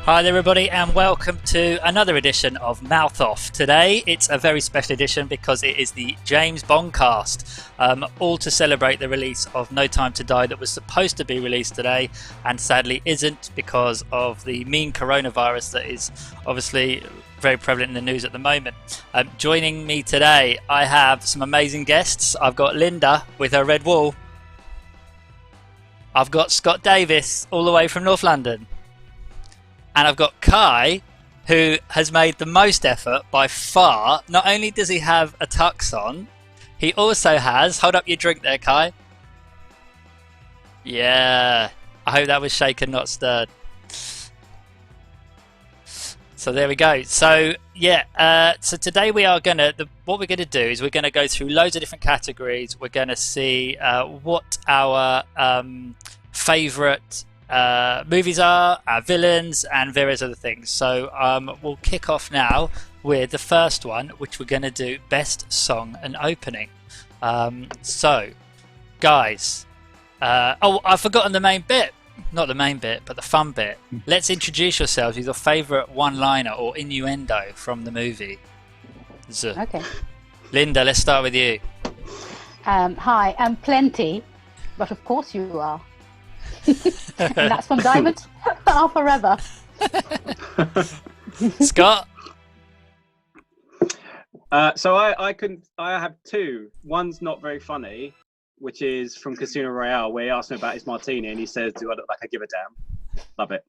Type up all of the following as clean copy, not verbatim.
Hi there everybody and welcome to another edition of MouthOff. Today it's a very special edition because it is the James BondCast, all to celebrate the release of No Time to Die that was supposed to be released today and sadly isn't because of the mean coronavirus that is obviously very prevalent in the news at the moment. Joining me today I have some amazing guests. I've got Linda with her red wall. I've got Scott Davis all the way from North London. And I've got Kai, who has made the most effort by far. Not only does he have a tux on, he also has... Hold up your drink there, Kai. Yeah. I hope that was shaken, not stirred. So there we go. So, yeah. So today we are going to... What we're going to do is we're going to go through loads of different categories. We're going to see what our favourite... movies are, our villains and various other things. So we'll kick off now with the first one, which we're going to do best song and opening. So guys, I've forgotten the main bit, not the main bit but the fun bit. Let's introduce yourselves with your favourite one-liner or innuendo from the movie. Okay, Linda, let's start with you. Hi, I'm plenty, but of course you are. And that's from Diamonds Are Forever. Scott? So I have two. One's not very funny, which is from Casino Royale, where he asked me about his martini and he says, "Do I look like I give a damn?" Love it.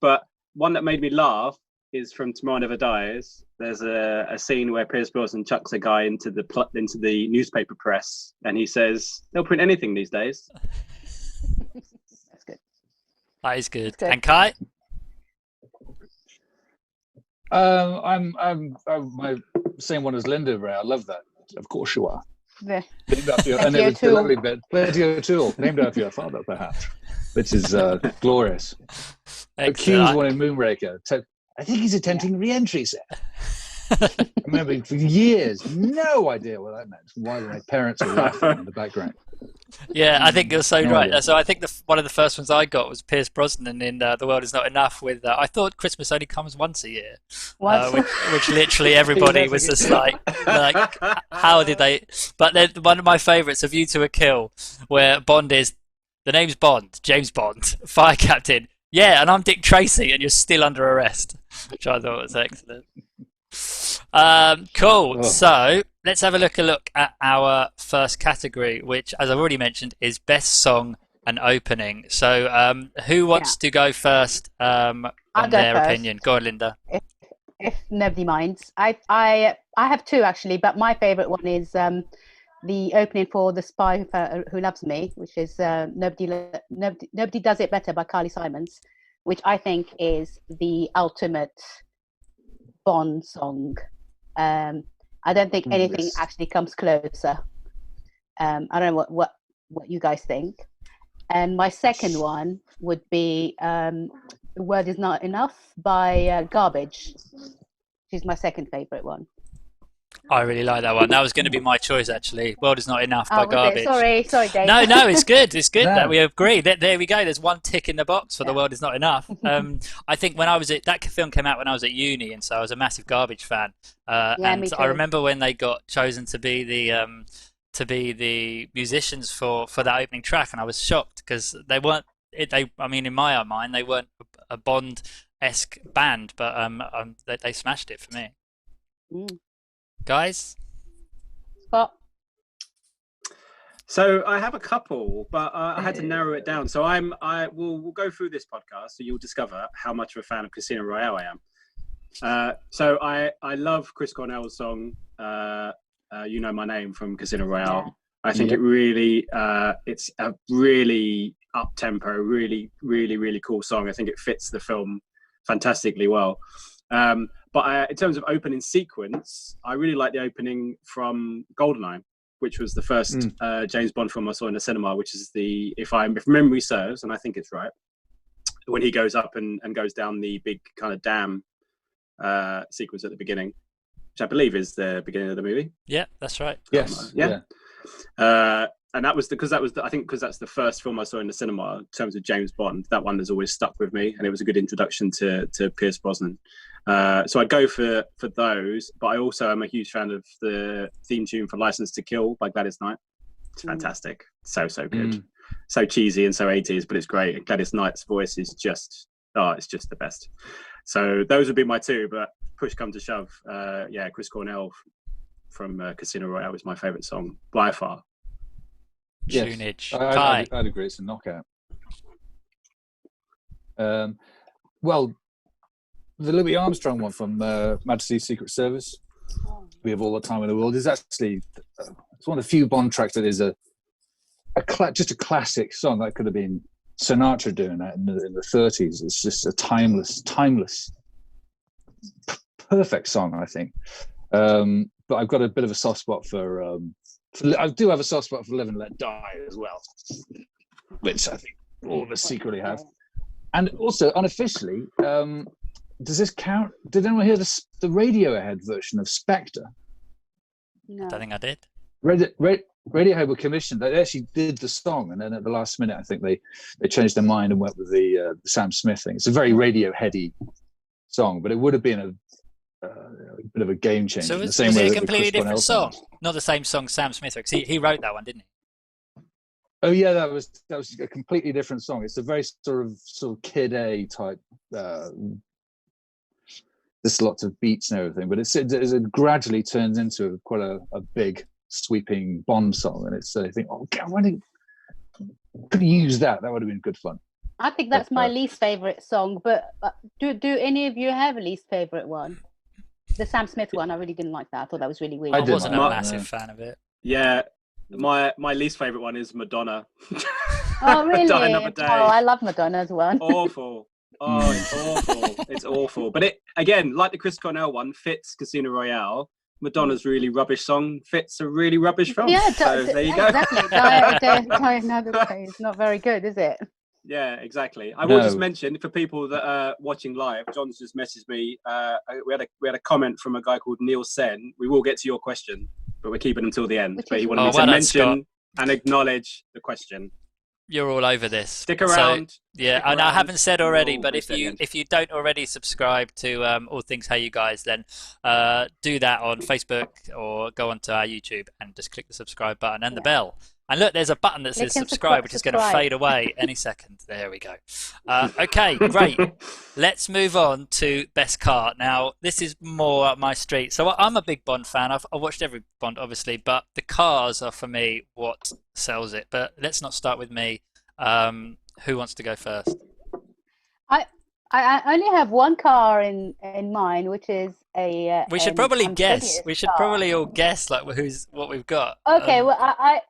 But one that made me laugh is from Tomorrow Never Dies. There's a scene where Pierce Brosnan chucks a guy into the newspaper press, and he says, "They'll print anything these days." That is good. And Kai? I'm my same one as Linda. Ray. I love that. Of course you are. Yeah. Named after your, and it was the lovely bit. Plenty O'Toole, named after your father, perhaps, which is glorious. Accused one in Moonraker. I think he's attempting re-entry, sir. I remember for years, no idea what that meant. Why my parents were laughing in the background. Yeah, I think you're so right. Idea. So I think one of the first ones I got was Pierce Brosnan in The World Is Not Enough. With I thought Christmas only comes once a year, which literally everybody was just like, how did they? But then one of my favourites, A View to a Kill, where Bond is, the name's Bond, James Bond, fire captain. Yeah, and I'm Dick Tracy, and you're still under arrest, which I thought was excellent. Cool. Oh. So let's have a look at our first category, which, as I've already mentioned, is best song and opening. So who wants to go first on their opinion? Go on, Linda. If nobody minds, I have two actually, but my favourite one is the opening for The Spy Who Loves Me, which is Nobody Does It Better by Carly Simons, which I think is the ultimate Bond song. I don't think anything actually comes closer. I don't know what you guys think. And my second one would be The Word Is Not Enough by Garbage. She's my second favourite one. I really like that one. That was going to be my choice, actually. World Is Not Enough by Garbage. Sorry, Dave. No, it's good. It's good that we agree. There we go. There's one tick in the box for The World Is Not Enough. I think when I was that film came out when I was at uni, and so I was a massive Garbage fan. And me too. I remember when they got chosen to be the musicians for that opening track, and I was shocked because they weren't. I mean, in my mind, they weren't a Bond-esque band, but they smashed it for me. Guys? Scott? So I have a couple, but I had to narrow it down. So we'll go through this podcast, so you'll discover how much of a fan of Casino Royale I am. So I love Chris Cornell's song, "You Know My Name" from Casino Royale. Yeah. I think it really, it's a really up tempo, really, really, really cool song. I think it fits the film fantastically well. But in terms of opening sequence, I really like the opening from GoldenEye, which was the first James Bond film I saw in the cinema, which is if memory serves, and I think it's right, when he goes up and goes down the big kind of dam sequence at the beginning, which I believe is the beginning of the movie. Yeah, that's right. Yes. Yeah. and that was I think because that's the first film I saw in the cinema in terms of James Bond. That one has always stuck with me, and it was a good introduction to Pierce Brosnan. So I'd go for those, but I also am a huge fan of the theme tune for License to Kill by Gladys Knight. It's fantastic, so good, so cheesy and so 80s, but it's great. And Gladys Knight's voice is just it's just the best. So those would be my two, but push come to shove, Chris Cornell from Casino Royale is my favourite song by far. Tunage. I'd agree. It's a knockout. Well, the Louis Armstrong one from Majesty's Secret Service, We Have All the Time in the World, is actually it's one of the few Bond tracks that is just a classic song. That could have been Sinatra doing that in the 30s. It's just a timeless, perfect song, I think. But I've got a bit of a soft spot for I do have a soft spot for Live and Let Die as well, which I think all of us secretly have. And also, unofficially, does this count? Did anyone hear the Radiohead version of Spectre? No. I don't think I did. Radiohead were commissioned. They actually did the song, and then at the last minute, I think they changed their mind and went with the Sam Smith thing. It's a very Radioheady song, but it would have been a bit of a game changer. So was it a completely different song? Not the same song Sam Smith wrote, 'cause he wrote that one, didn't he? Oh yeah, that was a completely different song. It's a very sort of Kid A type. There's lots of beats and everything, but it gradually turns into quite a big sweeping Bond song, and it's I think, oh God, why could you use that? That would have been good fun. I think that's my least favorite song, but do any of you have a least favorite one? The Sam Smith one, I really didn't like that. I thought that was really weird. I wasn't a massive fan of it. Yeah, my least favorite one is Madonna. Oh really? Die Another Day. Oh, I love Madonna's one. Awful. Oh, it's awful. It's awful. But it, again, like the Chris Cornell one, fits Casino Royale. Madonna's really rubbish song fits a really rubbish film. Yeah, so there you go. Exactly. Die Another Day is not very good, is it? Yeah, exactly. I will just mention for people that are watching live, John's just messaged me. We had a comment from a guy called Neil Sen. We will get to your question, but we're keeping until the end. But he wanted me to mention and acknowledge the question. You're all over this. Stick around. So, yeah, and I haven't said already, but if you don't already subscribe to All Things Hey You Guys, then do that on Facebook or go onto our YouTube and just click the subscribe button and the bell. And look, there's a button that says subscribe, which is going to fade away any second. There we go. Okay, great. Let's move on to Best Car. Now, this is more up my street. So I'm a big Bond fan. I've watched every Bond, obviously, but the cars are, for me, what sells it. But let's not start with me. Who wants to go first? I only have one car in mind, which is a. We should probably guess. We should probably all guess like what we've got. Okay, well,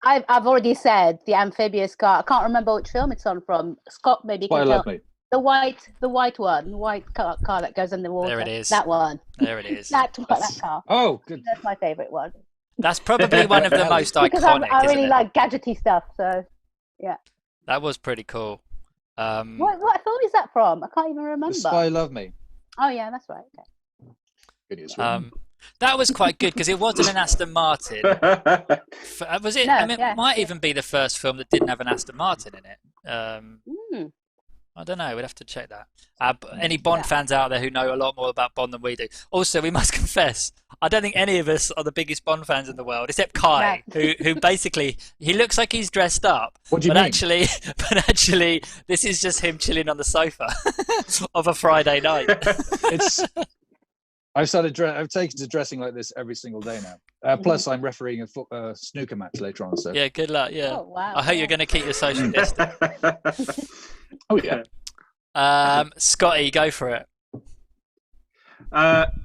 I've already said the amphibious car. I can't remember which film it's on from. Scott, maybe you can tell. The white one, the white car that goes in the water. There it is. That one. There it is. that car. Oh, good. That's my favourite one. That's probably one of the most iconic. Because I really like gadgety stuff, so yeah. That was pretty cool. What film is that from? I can't even remember. The Spy Love Me. Oh yeah, that's right. Okay. That was quite good because it wasn't an Aston Martin. Was it? No, I mean, it might even be the first film that didn't have an Aston Martin in it. I don't know. We'd have to check that. Any Bond fans out there who know a lot more about Bond than we do. Also, we must confess, I don't think any of us are the biggest Bond fans in the world, except Kai, who basically he looks like he's dressed up. What do you mean? Actually, this is just him chilling on the sofa of a Friday night. I've taken to dressing like this every single day now. Plus, I'm refereeing a snooker match later on. So yeah, good luck. Yeah, oh, wow. I hope you're going to keep your social distance. Oh yeah. Scotty, go for it.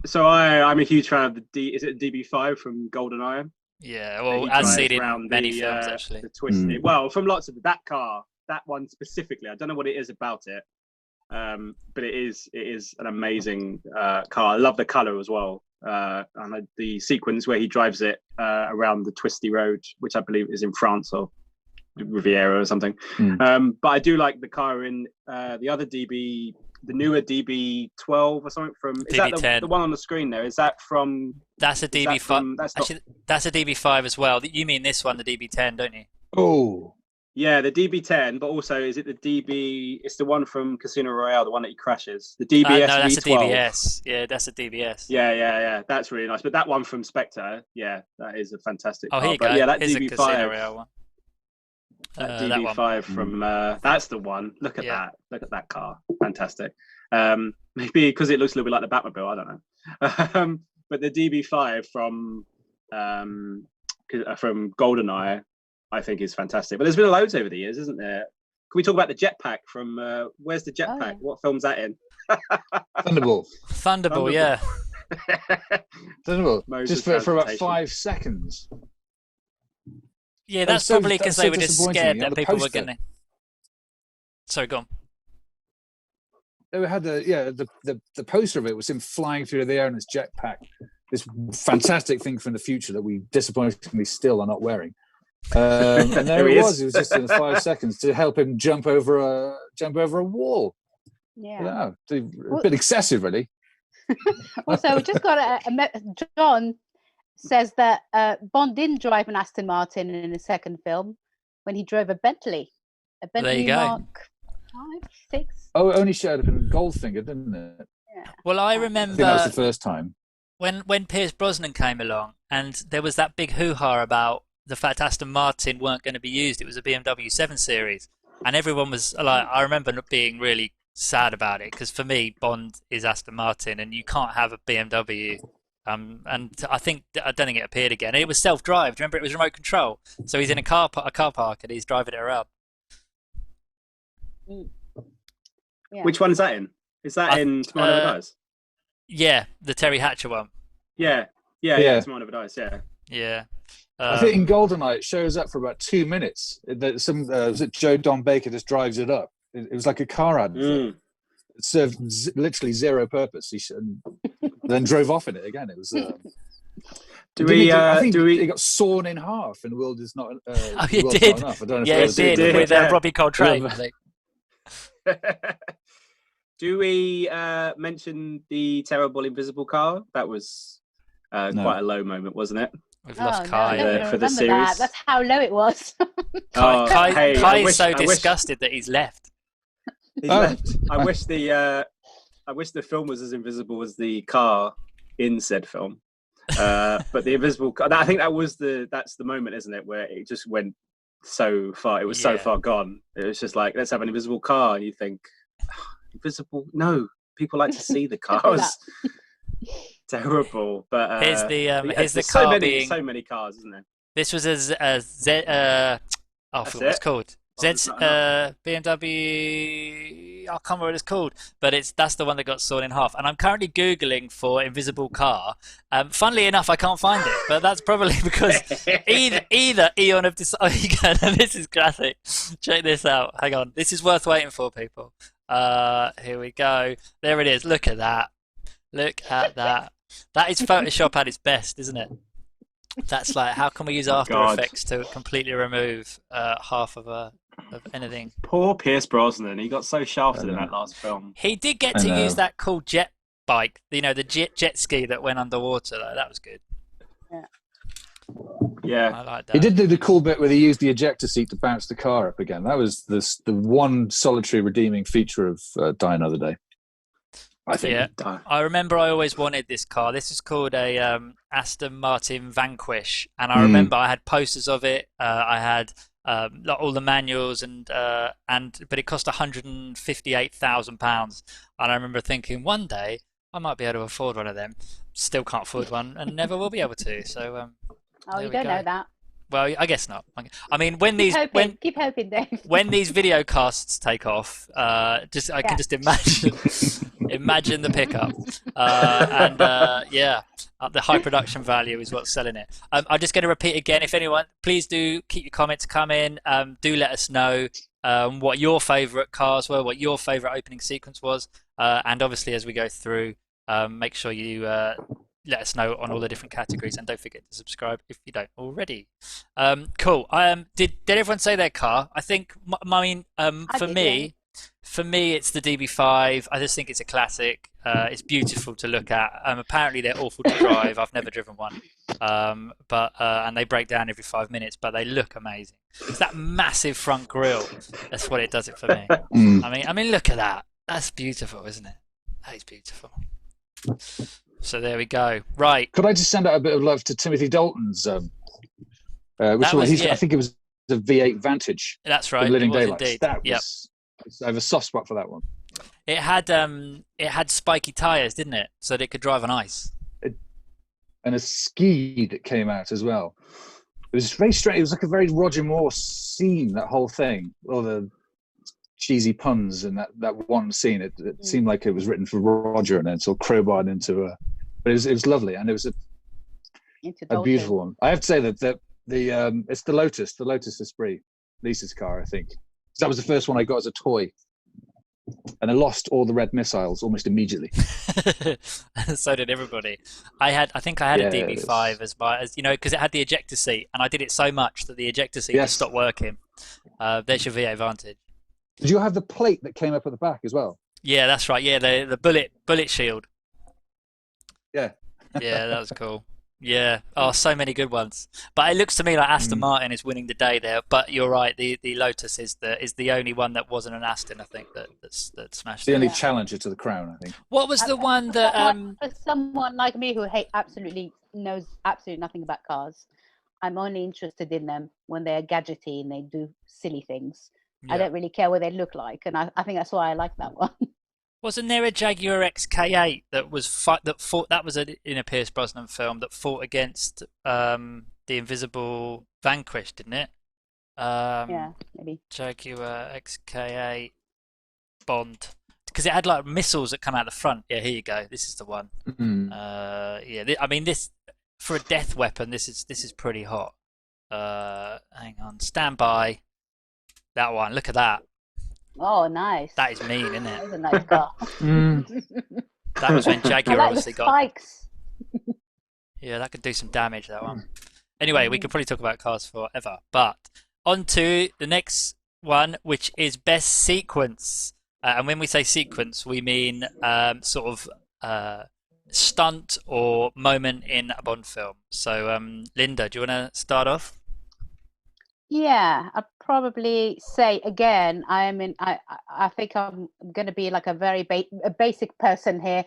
So I'm a huge fan of is it DB5 from GoldenEye? Yeah, well, as seen in many films actually. The twisted. Well, from lots of that car, that one specifically. I don't know what it is about it. But it is an amazing car. I love the color as well, and the sequence where he drives it around the twisty road, which I believe is in France or Riviera or something. But I do like the car in the other DB, the newer DB12 or something from. Is DB10. that the one on the screen there? Is that from? That's a DB5. Actually, that's a DB5 as well. You mean this one, the DB10, don't you? Oh. Yeah, the DB10, but also is it the DB? It's the one from Casino Royale, the one that he crashes. The DBS. No, that's V12. a DBS. Yeah, that's a DBS. Yeah. That's really nice. But that one from Spectre, yeah, that is a fantastic car. Here you but go. Yeah, that Here's DB5. a Casino Royale one. That DB5 from that's the one. Look at that. Look at that car. Fantastic. Maybe because it looks a little bit like the Batmobile. I don't know. But the DB5 from GoldenEye, I think is fantastic. But there's been loads over the years, isn't there? Can we talk about the jetpack from where's the jetpack? Yeah. What film's that in? Thunderball, yeah. Thunderball. Moses Just for about Transportation. 5 seconds. Yeah, that's so- probably because that's so they were just disappointing. scared You that know, the people were poster. going to. Sorry, go on. They had the poster of it was him flying through the air in his jetpack. This fantastic thing from the future that we disappointingly still are not wearing. And there it was. It was just in 5 seconds to help him jump over a wall. Yeah. A bit excessive, really. Also, we just got John says that Bond didn't drive an Aston Martin in the second film when he drove a Bentley. A Bentley There you go. Mark 5, 6. Oh, it only showed up in Goldfinger, didn't it? Yeah. Well, I I think that was remember the first time. when Pierce Brosnan came along, and there was that big hoo-ha about the fact Aston Martin weren't going to be used. It was a BMW 7 Series, and everyone was like, I remember being really sad about it because for me, Bond is Aston Martin, and you can't have a BMW. And I don't think it appeared again. And it was self-drive. Do you remember it was remote control? So he's in a car park and he's driving it around. Yeah. Which one is that in? Is that in Tomorrow Never Dies? Yeah, the Terry Hatcher one. Yeah. Tomorrow Never Dies. Yeah. Yeah. I think in GoldenEye it shows up for about 2 minutes. Was it Joe Don Baker just drives it up? It was like a car advert. It served literally zero purpose. He then drove off in it again. It was. I think it got sawn in half, and the world is not. Oh, it did. Not enough. I don't know Yeah, if it did with Robbie Coltrane. I think. Do we mention the terrible invisible car? That was quite a low moment, wasn't it? We've lost no, Kai. I don't for the remember series. that. That's how low it was. Kai is so disgusted that he's left. He's left. I wish the film was as invisible as the car in said film. But the invisible car, I think that's the moment, isn't it, where it just went so far. It was so far gone. It was just like, let's have an invisible car, and you think, invisible? No, people like to see the cars. Terrible. But here's the so car many, so many cars, isn't there? This was I forgot what it's called. BMW. I can't remember what it's called, but that's the one that got sawn in half. And I'm currently googling for invisible car. Funnily enough, I can't find it, but that's probably because either Eon have decided. This is classic. Check this out. Hang on, this is worth waiting for, people. Here we go. There it is. Look at that. Look at that. That is Photoshop at its best, isn't it? That's like, how can we use After Effects to completely remove half of anything? Poor Pierce Brosnan. He got so shafted in that last film. He did get to use that cool jet bike, the jet ski that went underwater. That was good. Yeah. I like that. He did do the cool bit where he used the ejector seat to bounce the car up again. That was the one solitary redeeming feature of Die Another Day, I think. Yeah. I remember I always wanted this car. This is called a Aston Martin Vanquish, and I remember I had posters of it. I had all the manuals, but it cost £158,000. And I remember thinking, one day I might be able to afford one of them. Still can't afford one, and nenever will be able to. So. You don't know that. Well, I guess not. I mean, Keep hoping, Dave. When these video casts take off, I can just imagine the pickup, the high production value is what's selling it. I'm just going to repeat again. If anyone, please do keep your comments coming. Do let us know what your favourite cars were, what your favourite opening sequence was, and obviously as we go through, make sure you let us know on all the different categories, and don't forget to subscribe if you don't already. Cool. Did everyone say their car? I think. For me, it's the DB5. I just think it's a classic. It's beautiful to look at. Apparently, they're awful to drive. I've never driven one, and they break down every 5 minutes. But they look amazing. It's that massive front grille. That's what it does it for me. I mean, look at that. That's beautiful, isn't it? That is beautiful. So there we go. Right. Could I just send out a bit of love to Timothy Dalton's? I think it was the V8 Vantage. That's right. Living Daylights. Indeed. I have a soft spot for that one. It had spiky tires, didn't it? So that it could drive on ice. And a ski that came out as well. It was very strange. It was like a very Roger Moore scene, that whole thing. All the cheesy puns and that one scene. It seemed like it was written for Roger and then sort of crowbarred into a. But it was lovely, and it was a beautiful one. I have to say that it's the Lotus Esprit, Lisa's car, I think. That was the first one I got as a toy, and I lost all the red missiles almost immediately. So did everybody. I think I had a DB5 as because it had the ejector seat, and I did it so much that the ejector seat just stopped working. There's your V8 Vantage. Did you have the plate that came up at the back as well? Yeah, that's right. Yeah, the bullet shield. Yeah. Yeah, that was cool. Yeah. Oh, so many good ones. But it looks to me like Aston Martin is winning the day there. But you're right. The Lotus is the only one that wasn't an Aston. I think that smashed. The only challenger to the crown, I think. What was the one that? For someone like me who knows absolutely nothing about cars, I'm only interested in them when they're gadgety and they do silly things. Yeah. I don't really care what they look like, and I think that's why I like that one. Wasn't there a Jaguar XK8 that fought? That was in a Pierce Brosnan film that fought against the Invisible Vanquish, didn't it? Yeah, maybe. Jaguar XK8 Bond, because it had like missiles that come out the front. Yeah, here you go. This is the one. I mean, this for a death weapon, this is pretty hot. Hang on, stand by. That one. Look at that. Oh, nice. That is mean, isn't it? That was a nice car. That was when Jaguar obviously got spikes. Yeah, that could do some damage, that one. Anyway, we could probably talk about cars forever. But on to the next one, which is best sequence. And when we say sequence, we mean sort of stunt or moment in a Bond film. So, Linda, do you want to start off? Yeah, I'd probably say again. I think I'm going to be like a very basic person here,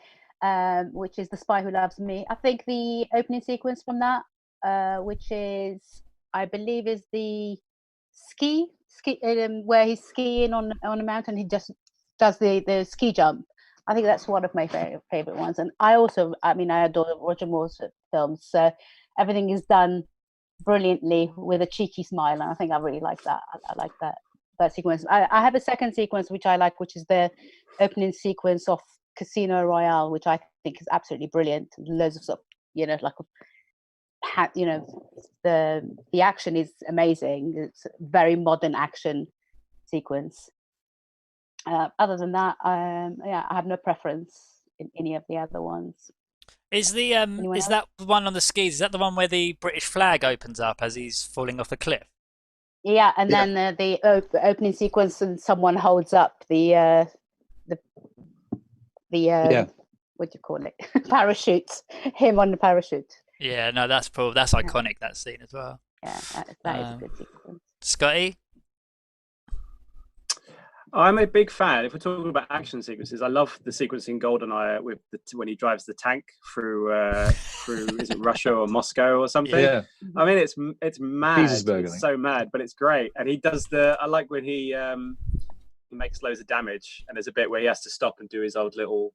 which is The Spy Who Loves Me. I think the opening sequence from that, which is, I believe, is the ski where he's skiing on a mountain. He just does the ski jump. I think that's one of my favorite ones. And I adore Roger Moore's films. So everything is done brilliantly with a cheeky smile, and I think I really like that. I like that sequence. I have a second sequence which I like, which is the opening sequence of Casino Royale, which I think is absolutely brilliant. Loads of sort of, the action is amazing. It's a very modern action sequence. Other than that, I have no preference in any of the other ones. Is that one on the skis? Is that the one where the British flag opens up as he's falling off the cliff? Yeah, and then the opening sequence, and someone holds up the what do you call it? Parachute. Him on the parachute. Yeah, no, that's iconic, that scene as well. Yeah, that is a good sequence. Scotty? I'm a big fan. If we're talking about action sequences, I love the sequence in GoldenEye with when he drives the tank through is it Russia or Moscow or something? Yeah. I mean, it's mad. It's so mad, but it's great. And he does I like when he makes loads of damage, and there's a bit where he has to stop and do his old little.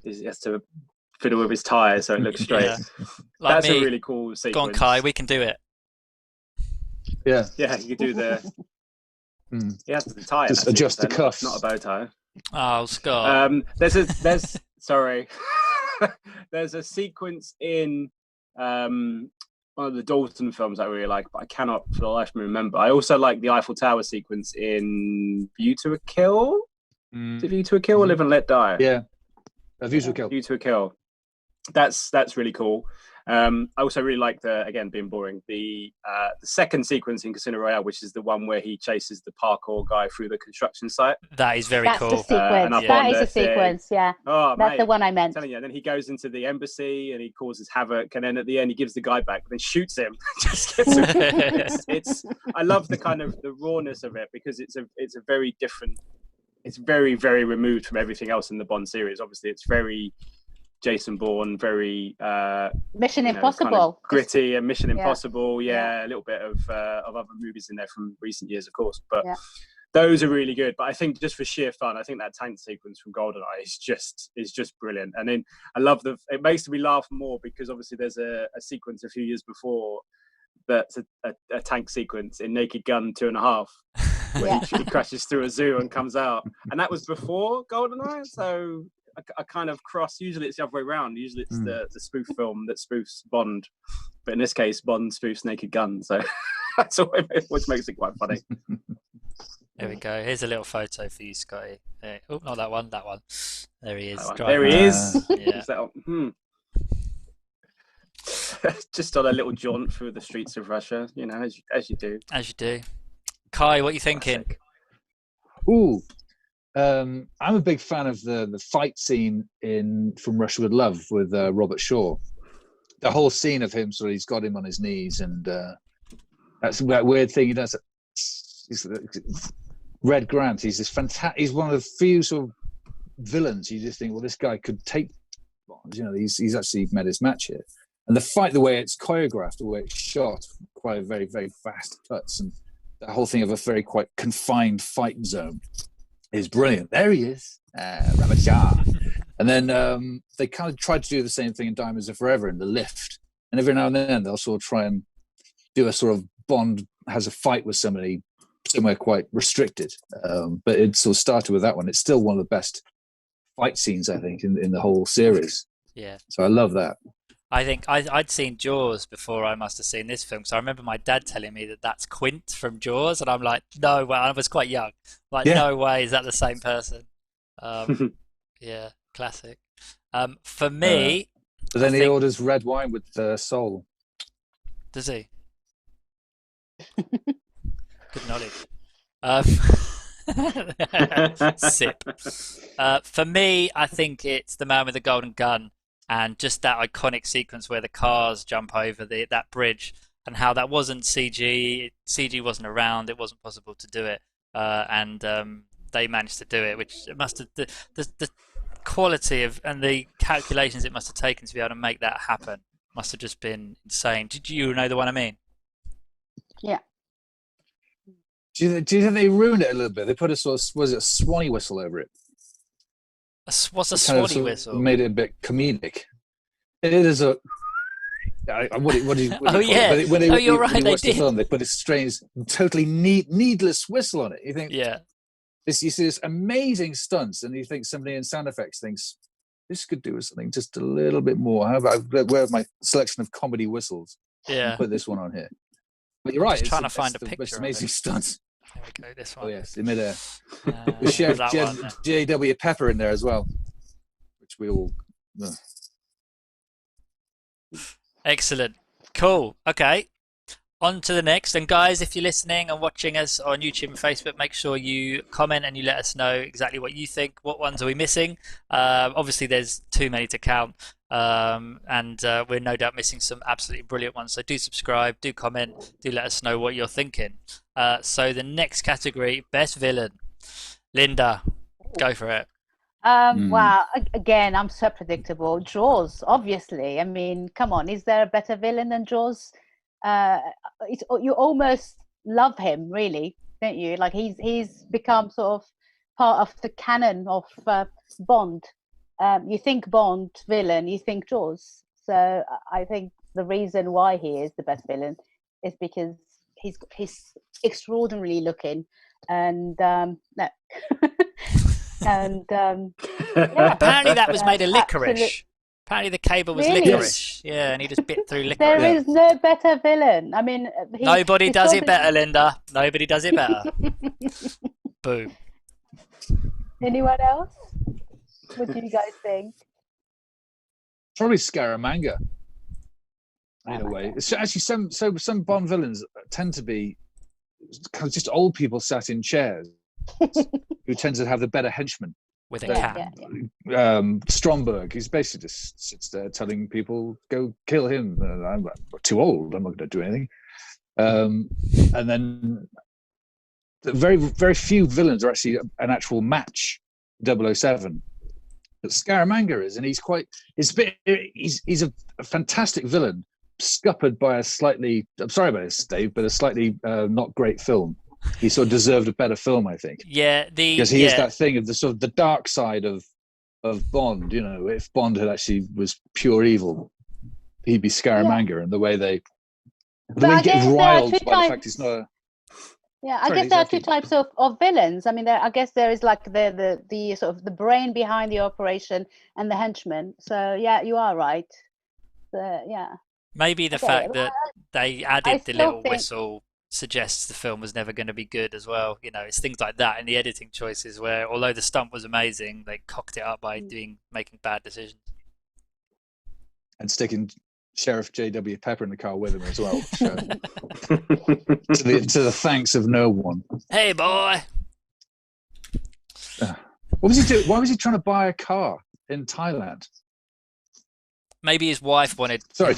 He has to fiddle with his tire so it looks straight. Yeah. That's a really cool sequence. Go on, Kai, we can do it. Yeah. Yeah, you can do the. He has the tie. Just adjust the cuffs, not a bow tie. Oh, Scott. There's sorry. There's a sequence in one of the Dalton films I really like, but I cannot for the life of me remember. I also like the Eiffel Tower sequence in View to a Kill. Is it View to a Kill or Live and Let Die? Yeah, View to a Kill. View to a Kill. that's really cool. I also really like again, being boring, the second sequence in Casino Royale, which is the one where he chases the parkour guy through the construction site. That is very cool. That's the sequence. That is a sequence, yeah. Oh, that's mate, the one I meant. I'm telling you, and then he goes into the embassy and he causes havoc, and then at the end he gives the guy back, but then shoots him. Just gets him. It's I love the kind of the rawness of it, because it's a very different. It's very, very removed from everything else in the Bond series. Obviously, it's very Jason Bourne, very Mission Impossible, kind of gritty, and Mission Impossible. Yeah, a little bit of other movies in there from recent years, of course, but those are really good. But I think just for sheer fun, I think that tank sequence from GoldenEye is just brilliant. And then I love it makes me laugh more because obviously there's a sequence a few years before that's a tank sequence in Naked Gun 2.5, where he crashes through a zoo and comes out, and that was before GoldenEye, so. I kind of cross. Usually it's the other way around. Usually it's the spoof film that spoofs Bond, but in this case, Bond spoofs Naked Gun. So that's which makes it quite funny. There we go. Here's a little photo for you, Scotty. Oh, not that one. That one. There he is. There he is. Yeah. Just on a little jaunt through the streets of Russia, as you do. As you do. Kai, what are you thinking? Ooh. I'm a big fan of the fight scene in From Russia with Love with Robert Shaw. The whole scene of him, he's got him on his knees, and that's that weird thing he does. Red Grant, he's this fantastic. He's one of the few sort of villains you just think, well, this guy could take Bond. He's actually met his match here. And the fight, the way it's choreographed, the way it's shot, quite a very, very fast cuts, and the whole thing of a very quite confined fight zone. Is brilliant. There he is, Robert Shaw. And then they kind of tried to do the same thing in Diamonds Are Forever in the lift. And every now and then they'll sort of try and do a sort of Bond has a fight with somebody somewhere quite restricted. But it sort of started with that one. It's still one of the best fight scenes, I think, in the whole series. Yeah. So I love that. I think I'd seen Jaws before I must have seen this film. So I remember my dad telling me that that's Quint from Jaws. And I'm like, no way. I was quite young. Like, no way. Is that the same person? Yeah, classic. For me... but then he orders red wine with Soul. Does he? Good knowledge. Sip. For me, I think it's The Man with the Golden Gun. And just that iconic sequence where the cars jump over that bridge, and how that wasn't CG. CG wasn't around. It wasn't possible to do it, and they managed to do it. Which it must have the quality of and the calculations it must have taken to be able to make that happen must have just been insane. Did you know the one I mean? Yeah. Do you think they ruined it a little bit? They put a sort of a swanny whistle over it. What's a swanny whistle? Made it a bit comedic. It is a. What do you oh yeah. You're right. They did. They put a strange, totally needless whistle on it. You think, you see this amazing stunts, and you think somebody in sound effects thinks this could do with something just a little bit more. How about where's my selection of comedy whistles? Yeah. Put this one on here. But you're right. Just trying to find a picture. It's amazing stunts. There we go, this one. Oh yes, in midair. She had J.W. Pepper in there as well, which we all. Excellent, cool. Okay, on to the next. And guys, if you're listening and watching us on YouTube and Facebook, make sure you comment and you let us know exactly what you think. What ones are we missing? Obviously, there's too many to count, and we're no doubt missing some absolutely brilliant ones. So do subscribe, do comment, do let us know what you're thinking. So the next category, best villain. Linda, go for it. Wow, again, I'm so predictable. Jaws, obviously. I mean, come on, is there a better villain than Jaws? You almost love him, really, don't you? Like he's become sort of part of the canon of Bond. You think Bond villain, you think Jaws. So I think the reason why he is the best villain is because he's extraordinarily looking, and and apparently that was made of licorice. Absolutely. Apparently the cable was Really? licorice. Yeah, and he just bit through licorice. There is no better villain. I mean, nobody does it better, Linda. Nobody does it better. Boom. Anyone else? What do you guys think? probably Scaramanga. In a way, it's actually some Bond villains tend to be kind of just old people sat in chairs who tend to have the better henchmen. With a cat. Stromberg, he's basically just sits there telling people, go kill him. I'm too old, I'm not going to do anything. And then very, very few villains are actually an actual match 007. But Scaramanga is, and he's a fantastic villain, scuppered by a slightly, I'm sorry about this, Dave, but a slightly not great film. He sort of deserved a better film, I think. Yeah, because he is that thing of the sort of the dark side of Bond. You know, if Bond had actually was pure evil, he'd be Scaramanga, and the way he gets riled by the fact he's not. I guess there are two types of villains. I mean, I guess there is like the sort of the brain behind the operation and the henchman. So yeah, you are right. Maybe the fact that they added the little whistle suggests the film was never going to be good as well. You know, it's things like that in the editing choices where, although the stunt was amazing, they cocked it up by making bad decisions and sticking Sheriff J.W. Pepper in the car with him as well. to the thanks of no one. Hey, boy. What was he doing? Why was he trying to buy a car in Thailand? Maybe his wife wanted. Sorry.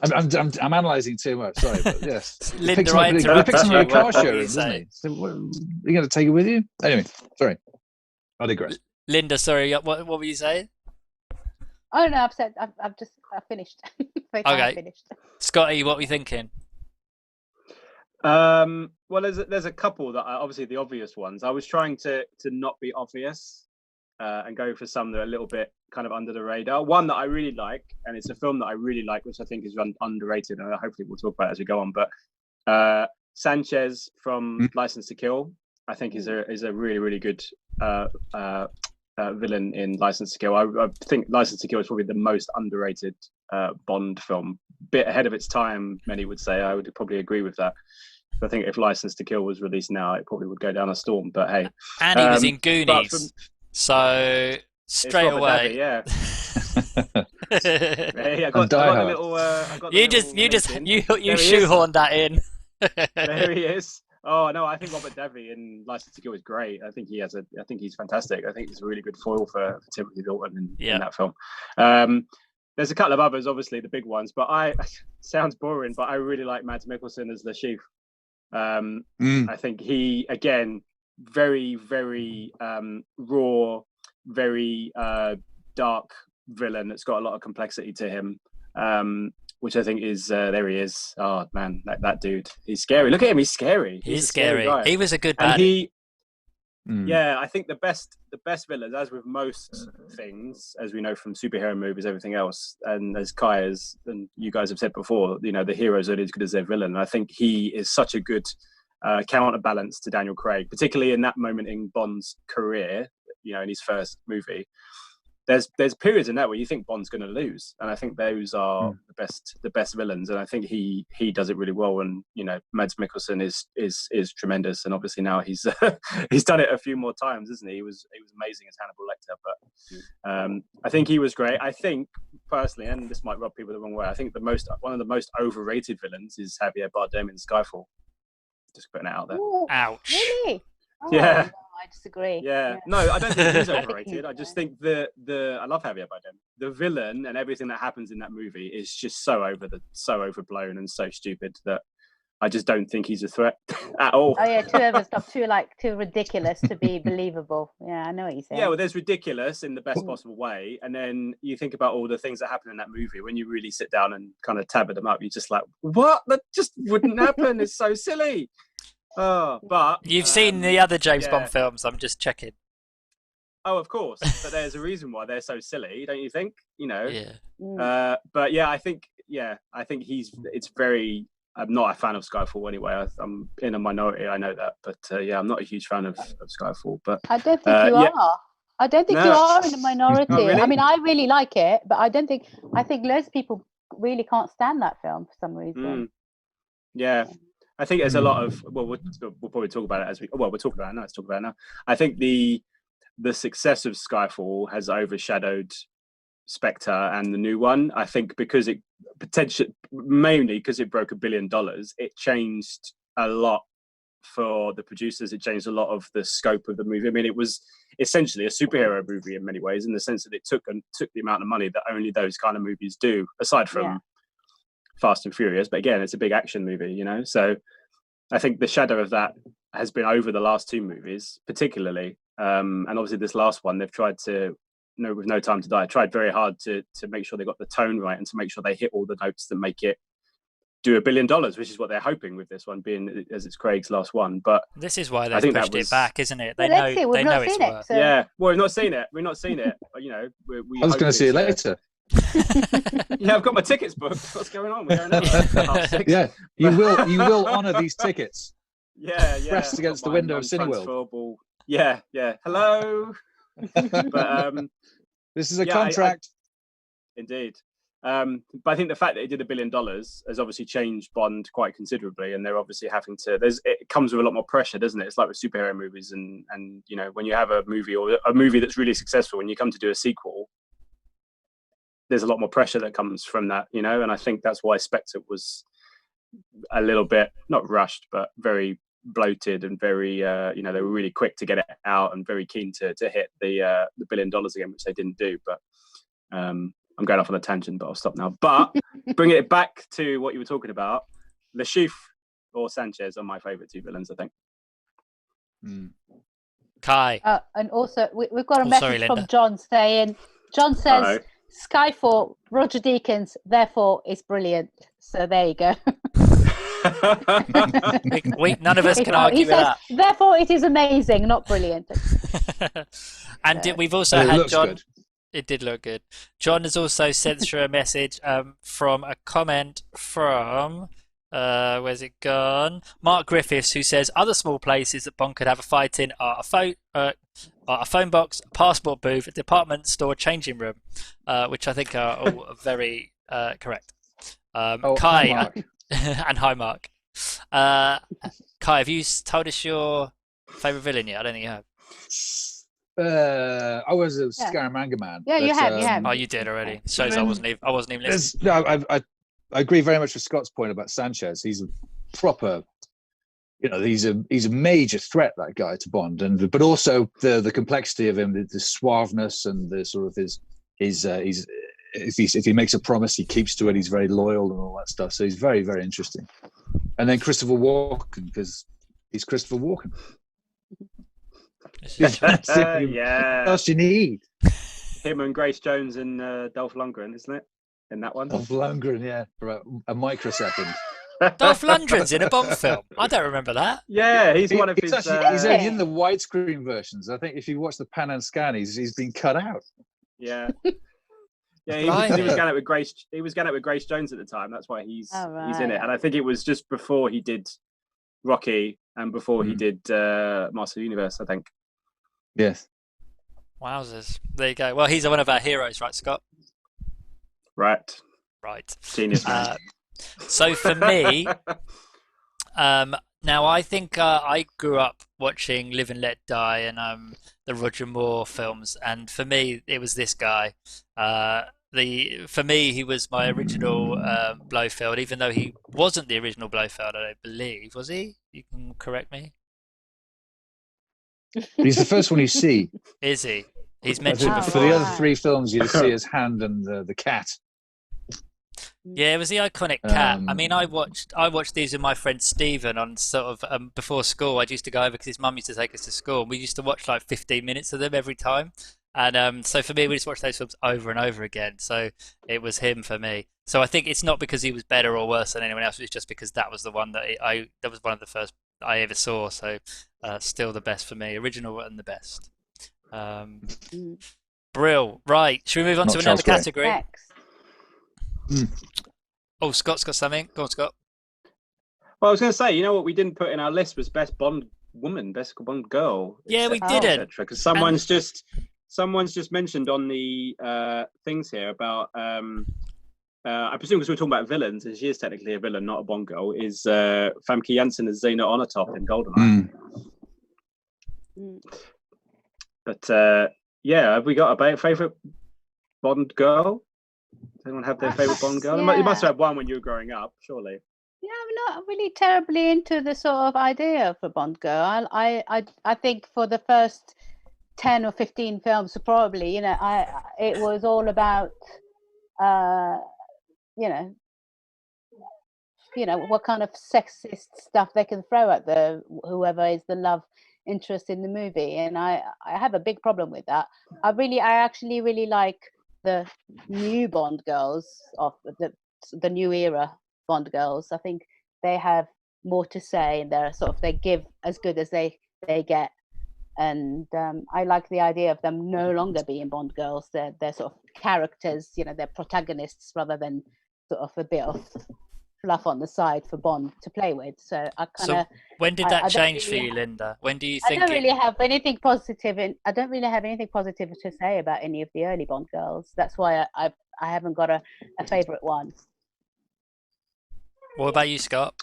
I'm analysing too much. Sorry, but yes. Linda, I interrupted picked him you. at a car What showroom, were you doesn't saying? he? So, are you going to take it with you? Anyway, sorry. I digress. Linda, sorry. What were you saying? Oh no, I've said I've just finished. Okay. Finished. Scotty, what were you thinking? Well, there's a couple that are obviously the obvious ones. I was trying to not be obvious and go for some that are a little bit kind of under the radar. One that I really like, and it's a film that I really like, which I think is underrated, and hopefully we'll talk about it as we go on. But Sanchez from License to Kill, I think is a really, really good villain in License to Kill. I think License to Kill is probably the most underrated Bond film. Bit ahead of its time, many would say. I would probably agree with that. I think if License to Kill was released now, it probably would go down a storm. But hey, and he was in Goonies, so straight away. Davi, yeah. Hey, I got a little. You shoehorned that in. There he is. Oh no, I think Robert Davi in License to Kill is great. I think he's fantastic. I think he's a really good foil for Timothy Dalton in that film. There's a couple of others, obviously the big ones, but sounds boring, but I really like Mads Mikkelsen as the Chief. I think he, again, very, very raw, very dark villain that's got a lot of complexity to him, which I think is there he is. Oh man, that dude, he's scary. Look at him, he's scary. He's scary. Guy. He was a good baddie. Yeah, I think the best villains, as with most things, as we know from superhero movies, everything else, and as Kai and you guys have said before, you know, the heroes are as good as their villain. And I think he is such a good counterbalance to Daniel Craig, particularly in that moment in Bond's career, you know, in his first movie. There's periods in that where you think Bond's going to lose, and I think those are the best villains, and I think he does it really well. And you know, Mads Mikkelsen is tremendous, and obviously now he's he's done it a few more times, isn't he? He was amazing as Hannibal Lecter, but I think he was great. I think personally, and this might rub people the wrong way, I think one of the most overrated villains is Javier Bardem in Skyfall. Just putting it out there. Ooh, ouch. Really? Oh, Yeah. No, I disagree. Yeah. No, I don't think he's overrated. I just think I love Javier Bardem. The villain and everything that happens in that movie is just so overblown and so stupid that I just don't think he's a threat at all. Oh yeah, too overstuffed, too ridiculous to be believable. Yeah, I know what you're saying. Yeah, well, there's ridiculous in the best possible way, and then you think about all the things that happen in that movie. When you really sit down and kind of tab them up, you're just like, "What? That just wouldn't happen. It's so silly." Oh, but you've seen the other James Bond films. I'm just checking. Oh, of course, but there's a reason why they're so silly, don't you think? You know. Yeah. But yeah, I think it's very. I'm not a fan of Skyfall anyway. I'm in a minority, I know that, but I'm not a huge fan of Skyfall. But I don't think you are. I don't think you are in a minority. Oh, really? I mean, I really like it, but I think loads of people really can't stand that film for some reason. Yeah, I think there's a lot of. Well, we'll probably talk about it we'll talk about it now. Let's talk about it now. I think the success of Skyfall has overshadowed Spectre and the new one. I think because it mainly because it broke $1 billion, it changed a lot for the producers. It changed a lot of the scope of the movie. I mean, it was essentially a superhero movie in many ways, in the sense that it took the amount of money that only those kind of movies do, aside from Fast and Furious. But again, it's a big action movie, you know. So I think the shadow of that has been over the last two movies, particularly. And obviously, this last one, they've tried to, with No Time to Die, tried very hard to make sure they got the tone right and to make sure they hit all the notes that make it do $1 billion, which is what they're hoping with this one, being as it's Craig's last one. But this is why they've pushed it back, isn't it? They know it's worth. So. Yeah, well, we've not seen it. But, you know, I was going to see it later. Yeah, I've got my tickets booked. What's going on? We're going out. Yeah, you will honour these tickets. Yeah. Pressed against the window of Cineworld. Yeah. Hello. But this is a contract. Indeed. But I think the fact that it did $1 billion has obviously changed Bond quite considerably, and they're obviously having to. It comes with a lot more pressure, doesn't it? It's like with superhero movies, and you know, when you have a movie that's really successful, when you come to do a sequel, there's a lot more pressure that comes from that, you know. And I think that's why Spectre was a little bit not rushed, but very bloated and very, you know, they were really quick to get it out and very keen to hit the $1 billion again, which they didn't do, but. I'm going off on a tangent, but I'll stop now. But bringing it back to what you were talking about, Le Chiffre or Sanchez are my favourite two villains, I think. Kai. And also, we've got a message from John saying, John says, Skyfall, Roger Deakins, therefore is brilliant. So there you go. None of us can argue with that. Therefore it is amazing, not brilliant. And we've also had John... Good. It did look good. John has also sent through a message from a comment from, where's it gone? Mark Griffiths, who says, other small places that Bond could have a fight in are a phone box, a passport booth, a department store changing room, which I think are all very correct. Kai, and hi Mark. Kai, have you told us your favourite villain yet? I don't think you have. I was a Scaramanga man. Yeah, you have. Oh, you did already. Shows I wasn't even listening. I agree very much with Scott's point about Sanchez. He's a proper, you know, he's a major threat, that guy, to Bond, but also the complexity of him, the suaveness and the sort of his if he makes a promise, he keeps to it. He's very loyal and all that stuff. So he's very, very interesting. And then Christopher Walken, because he's Christopher Walken. Yeah, that's you need. Him and Grace Jones and Dolph Lundgren, isn't it? In that one, Dolph Lundgren, yeah, for a microsecond. Dolph Lundgren's in a Bond film. I don't remember that. Yeah, he's one of his. He's only in the widescreen versions. I think if you watch the pan and scan, he's been cut out. Yeah, yeah. He was going out with Grace. He was going out with Grace Jones at the time. That's why he's in it. And I think it was just before he did Rocky and before he did Master of the Universe, I think. Yes. Wowzers. There you go. Well, he's one of our heroes, right, Scott? Right. Genius, man. So for me, now I think I grew up watching Live and Let Die and the Roger Moore films, and for me, it was this guy. For me, he was my original Blofeld, even though he wasn't the original Blofeld, I don't believe. Was he? You can correct me. He's the first one you see. Is he? He's mentioned before. For the other three films, you see his hand and the cat. Yeah, it was the iconic cat. I mean, I watched these with my friend Stephen on sort of before school. I used to go over because his mum used to take us to school, and we used to watch like 15 minutes of them every time. And so for me, we just watched those films over and over again. So it was him for me. So I think it's not because he was better or worse than anyone else. It's just because that was the one that that was one of the first I ever saw. So still the best for me, original and the best. Brill. Right. Should we move on to another category? Oh, Scott's got something. Go on, Scott. Well, I was going to say, you know what we didn't put in our list was best Bond woman, best Bond girl. Yeah, we didn't. Because someone's just mentioned on the things here about I presume because we're talking about villains, and she is technically a villain, not a Bond girl, is Famke Janssen as Xena Onatopp in GoldenEye. But yeah, have we got a favorite Bond girl? Does anyone have their favorite Bond girl? Yeah. You must have had one when you were growing up, surely. Yeah, I'm not really terribly into the sort of idea of a Bond girl. I think for the first 10 or 15 films, probably, it was all about, you know, what kind of sexist stuff they can throw at whoever is the love interest in the movie, and I have a big problem with that. I actually really like the new Bond girls of the new era Bond girls. I think they have more to say, and they give as good as they get. And I like the idea of them no longer being Bond girls. They're sort of characters, they're protagonists rather than sort of a bit of fluff on the side for Bond to play with. So So when did that change for you, Linda? When do you think? I don't really have anything positive, I don't really have anything positive to say about any of the early Bond girls. That's why I haven't got a favorite one. What about you, Scott?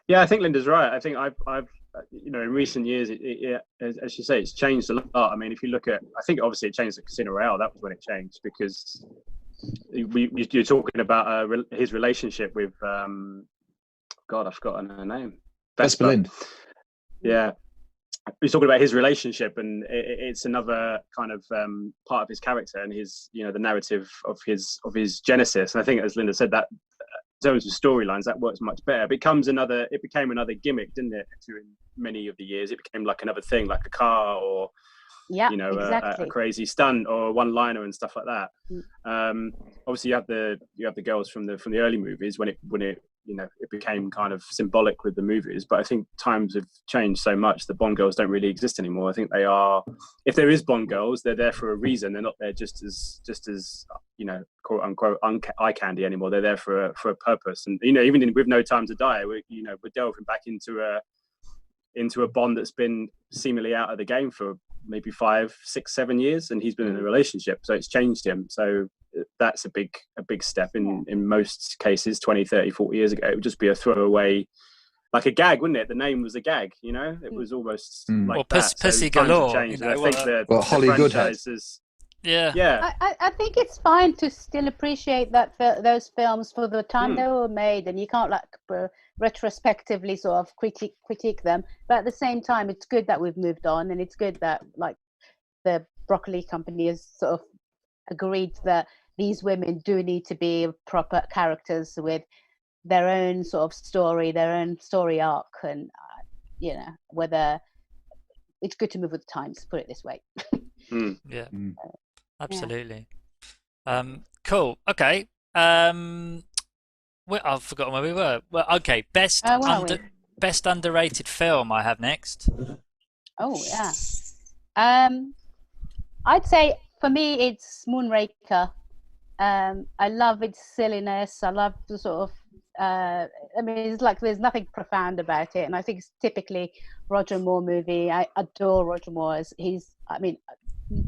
Yeah, I think Linda's right. I think I've in recent years, as you say, it's changed a lot. I mean, if you look at, I think obviously it changed at Casino Royale. That was when it changed, because you're talking about his relationship with God, I've forgotten her name. Vesper Lind. Yeah, he's talking about his relationship, and it's another kind of part of his character and his, the narrative of his genesis. And I think, as Linda said, that in terms of storylines, that works much better. It became another gimmick, didn't it? During many of the years, it became like another thing, like a car, or exactly. a crazy stunt or a one-liner and stuff like that. Obviously, you have the girls from the early movies when it became kind of symbolic with the movies. But I think times have changed so much that Bond girls don't really exist anymore. I think they are, if there is Bond girls, they're there for a reason. They're not there just as quote unquote eye candy anymore. They're there for a purpose. And even with No Time to Die, we're delving back into a Bond that's been seemingly out of the game for maybe 5, 6, 7 years, and he's been in a relationship, so it's changed him. So that's a big step in most cases. 20, 30, 40 years ago, it would just be a throwaway, like a gag, wouldn't it? The name was a gag, it was almost like that. Pussy so galore. I think the Hollywood franchises. Yeah. I think it's fine to still appreciate that those films for the time they were made, and you can't retrospectively sort of critique them. But at the same time, it's good that we've moved on, and it's good that the Broccoli Company has sort of agreed that these women do need to be proper characters with their own sort of story, their own story arc, and whether it's good to move with the times. Put it this way. Yeah. Absolutely. Cool. Okay. I've forgotten where we were. Well, okay. Best underrated film I have next. Oh yeah. I'd say for me it's Moonraker. I love its silliness. I love the sort of. It's like there's nothing profound about it, and I think it's typically Roger Moore movie. I adore Roger Moore.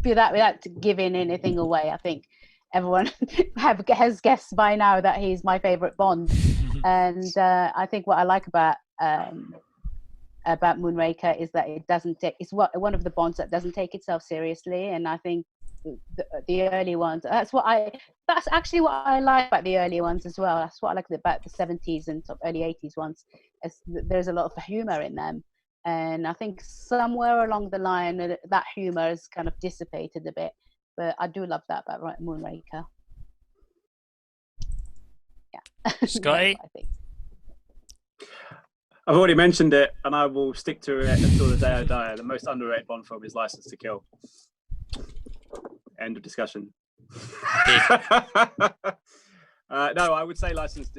Without giving anything away, I think everyone has guessed by now that he's my favorite Bond. And I think what I like about Moonraker is that it's one of the Bonds that doesn't take itself seriously. And I think the early ones, that's actually what I like about the early ones as well. That's what I like about the 70s and sort of early 80s ones. There's a lot of humor in them. And I think somewhere along the line, that humor has kind of dissipated a bit. But I do love that about Moonraker. Yeah. Scotty? I think. I've already mentioned it, and I will stick to it until the day I die. The most underrated Bond film is License to Kill. End of discussion. No, I would say License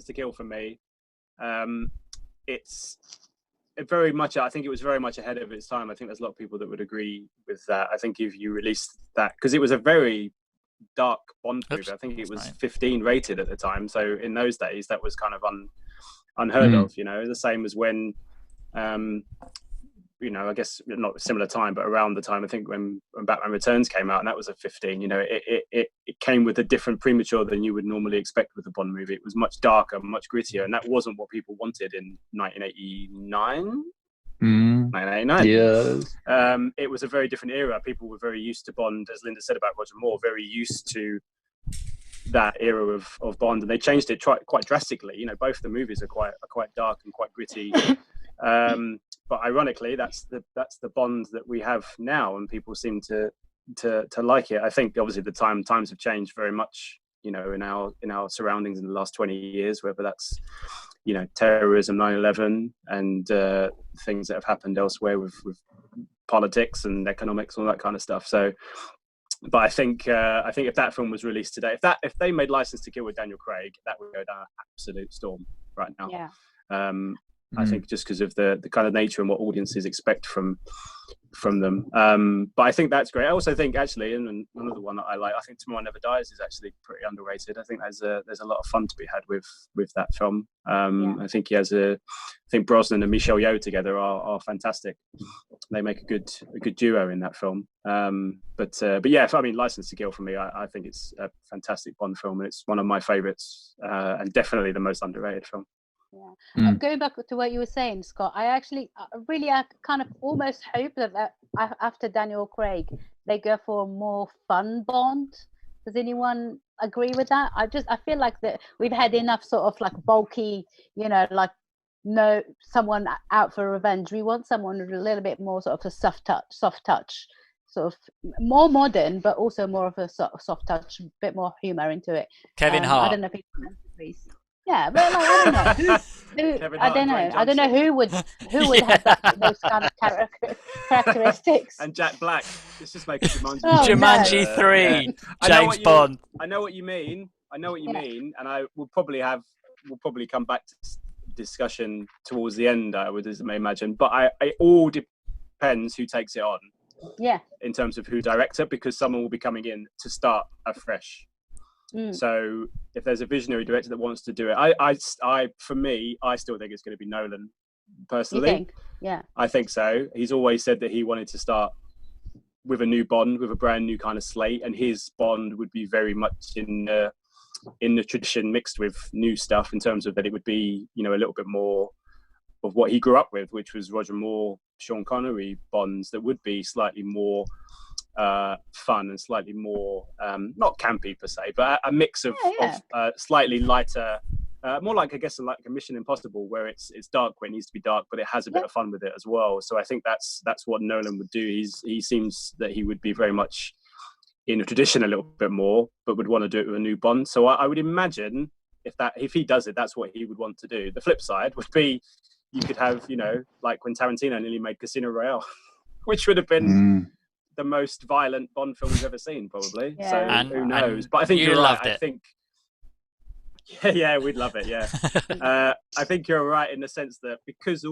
to Kill for me. It's very much. I think it was very much ahead of its time. I think there's a lot of people that would agree with that. I think if you released that, because it was a very dark Bond movie. I think it was 15 rated at the time. So in those days, that was kind of unheard of. The same as when, I guess not a similar time, but around the time I think when Batman Returns came out, and that was a 15. It came with a different premature than you would normally expect with a Bond movie. It was much darker, much grittier, and that wasn't what people wanted in 1989. 1989. Yes. It was a very different era. People were very used to Bond, as Linda said about Roger Moore, very used to that era of Bond, and they changed it quite drastically. You know, both the movies are quite dark and quite gritty. But ironically, that's the Bond that we have now, and people seem to like it. I think obviously the times have changed very much, you know, in our surroundings in the last 20 years, whether that's, you know, terrorism, 9/11, and things that have happened elsewhere with politics and economics, all that kind of stuff. So, but I think if that film was released today, if they made License to Kill with Daniel Craig, that would go down an absolute storm right now. Yeah. I think just because of the kind of nature and what audiences expect from them. But I think that's great. I also think actually, and another one that I like, I think Tomorrow Never Dies is actually pretty underrated. I think there's a lot of fun to be had with that film. I think I think Brosnan and Michelle Yeoh together are fantastic. They make a good duo in that film. But yeah, I mean, License to Kill for me, I think it's a fantastic Bond film, and it's one of my favorites, and definitely the most underrated film. Yeah. Going back to what you were saying, Scott, I kind of almost hope that after Daniel Craig, they go for a more fun Bond. Does anyone agree with that? I feel like that we've had enough sort of like bulky, you know, like someone out for revenge. We want someone with a little bit more sort of a soft touch, sort of more modern, but also more of a sort of soft touch, a bit more humor into it. Kevin Hart. I don't know if you please. Yeah, but like, I don't know who would have those kind of characteristics. And Jack Black. Let's just make it Jumanji 3. James Bond. I know what you mean. And I will probably come back to discussion towards the end, I would imagine. But it all depends who takes it on. Yeah. In terms of who directs it, because someone will be coming in to start afresh. So if there's a visionary director that wants to do it, I still think it's going to be Nolan, personally. You think? Yeah. I think so. He's always said that he wanted to start with a new Bond, with a brand new kind of slate, and his Bond would be very much in the tradition mixed with new stuff, in terms of that it would be, you know, a little bit more of what he grew up with, which was Roger Moore, Sean Connery Bonds that would be slightly more fun and slightly more not campy per se, but a mix of slightly lighter, more like, I guess, like a Mission Impossible, where it's dark when it needs to be dark, but it has a bit of fun with it as well. So I think that's what Nolan would do. He seems that he would be very much in a tradition a little bit more, but would want to do it with a new Bond. So I would imagine if he does it, that's what he would want to do. The flip side would be, you could have, you know, like when Tarantino nearly made Casino Royale, which would have been the most violent Bond film we've ever seen, probably. Yeah. So who knows? But I think you're right. I think, we'd love it. Yeah, I think you're right in the sense that because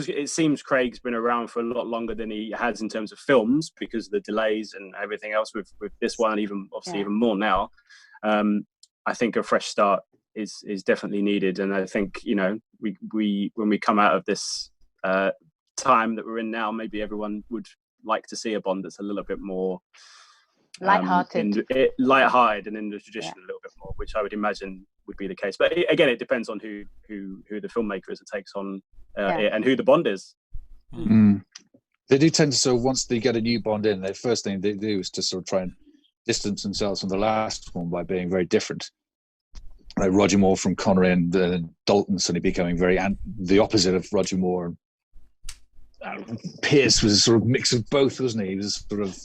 it seems Craig's been around for a lot longer than he has in terms of films, because of the delays and everything else with this one, even more now. I think a fresh start is definitely needed, and I think, you know, we when we come out of this time that we're in now, maybe everyone would like to see a Bond that's a little bit more lighthearted and in the tradition a little bit more, which I would imagine would be the case. But again, it depends on who the filmmaker is that takes on it, and who the Bond is. They do tend to, so once they get a new Bond in, the first thing they do is to sort of try and distance themselves from the last one by being very different. Like Roger Moore from Connery, and Dalton suddenly becoming the opposite of Roger Moore. Pierce was a sort of mix of both, wasn't he? He was sort of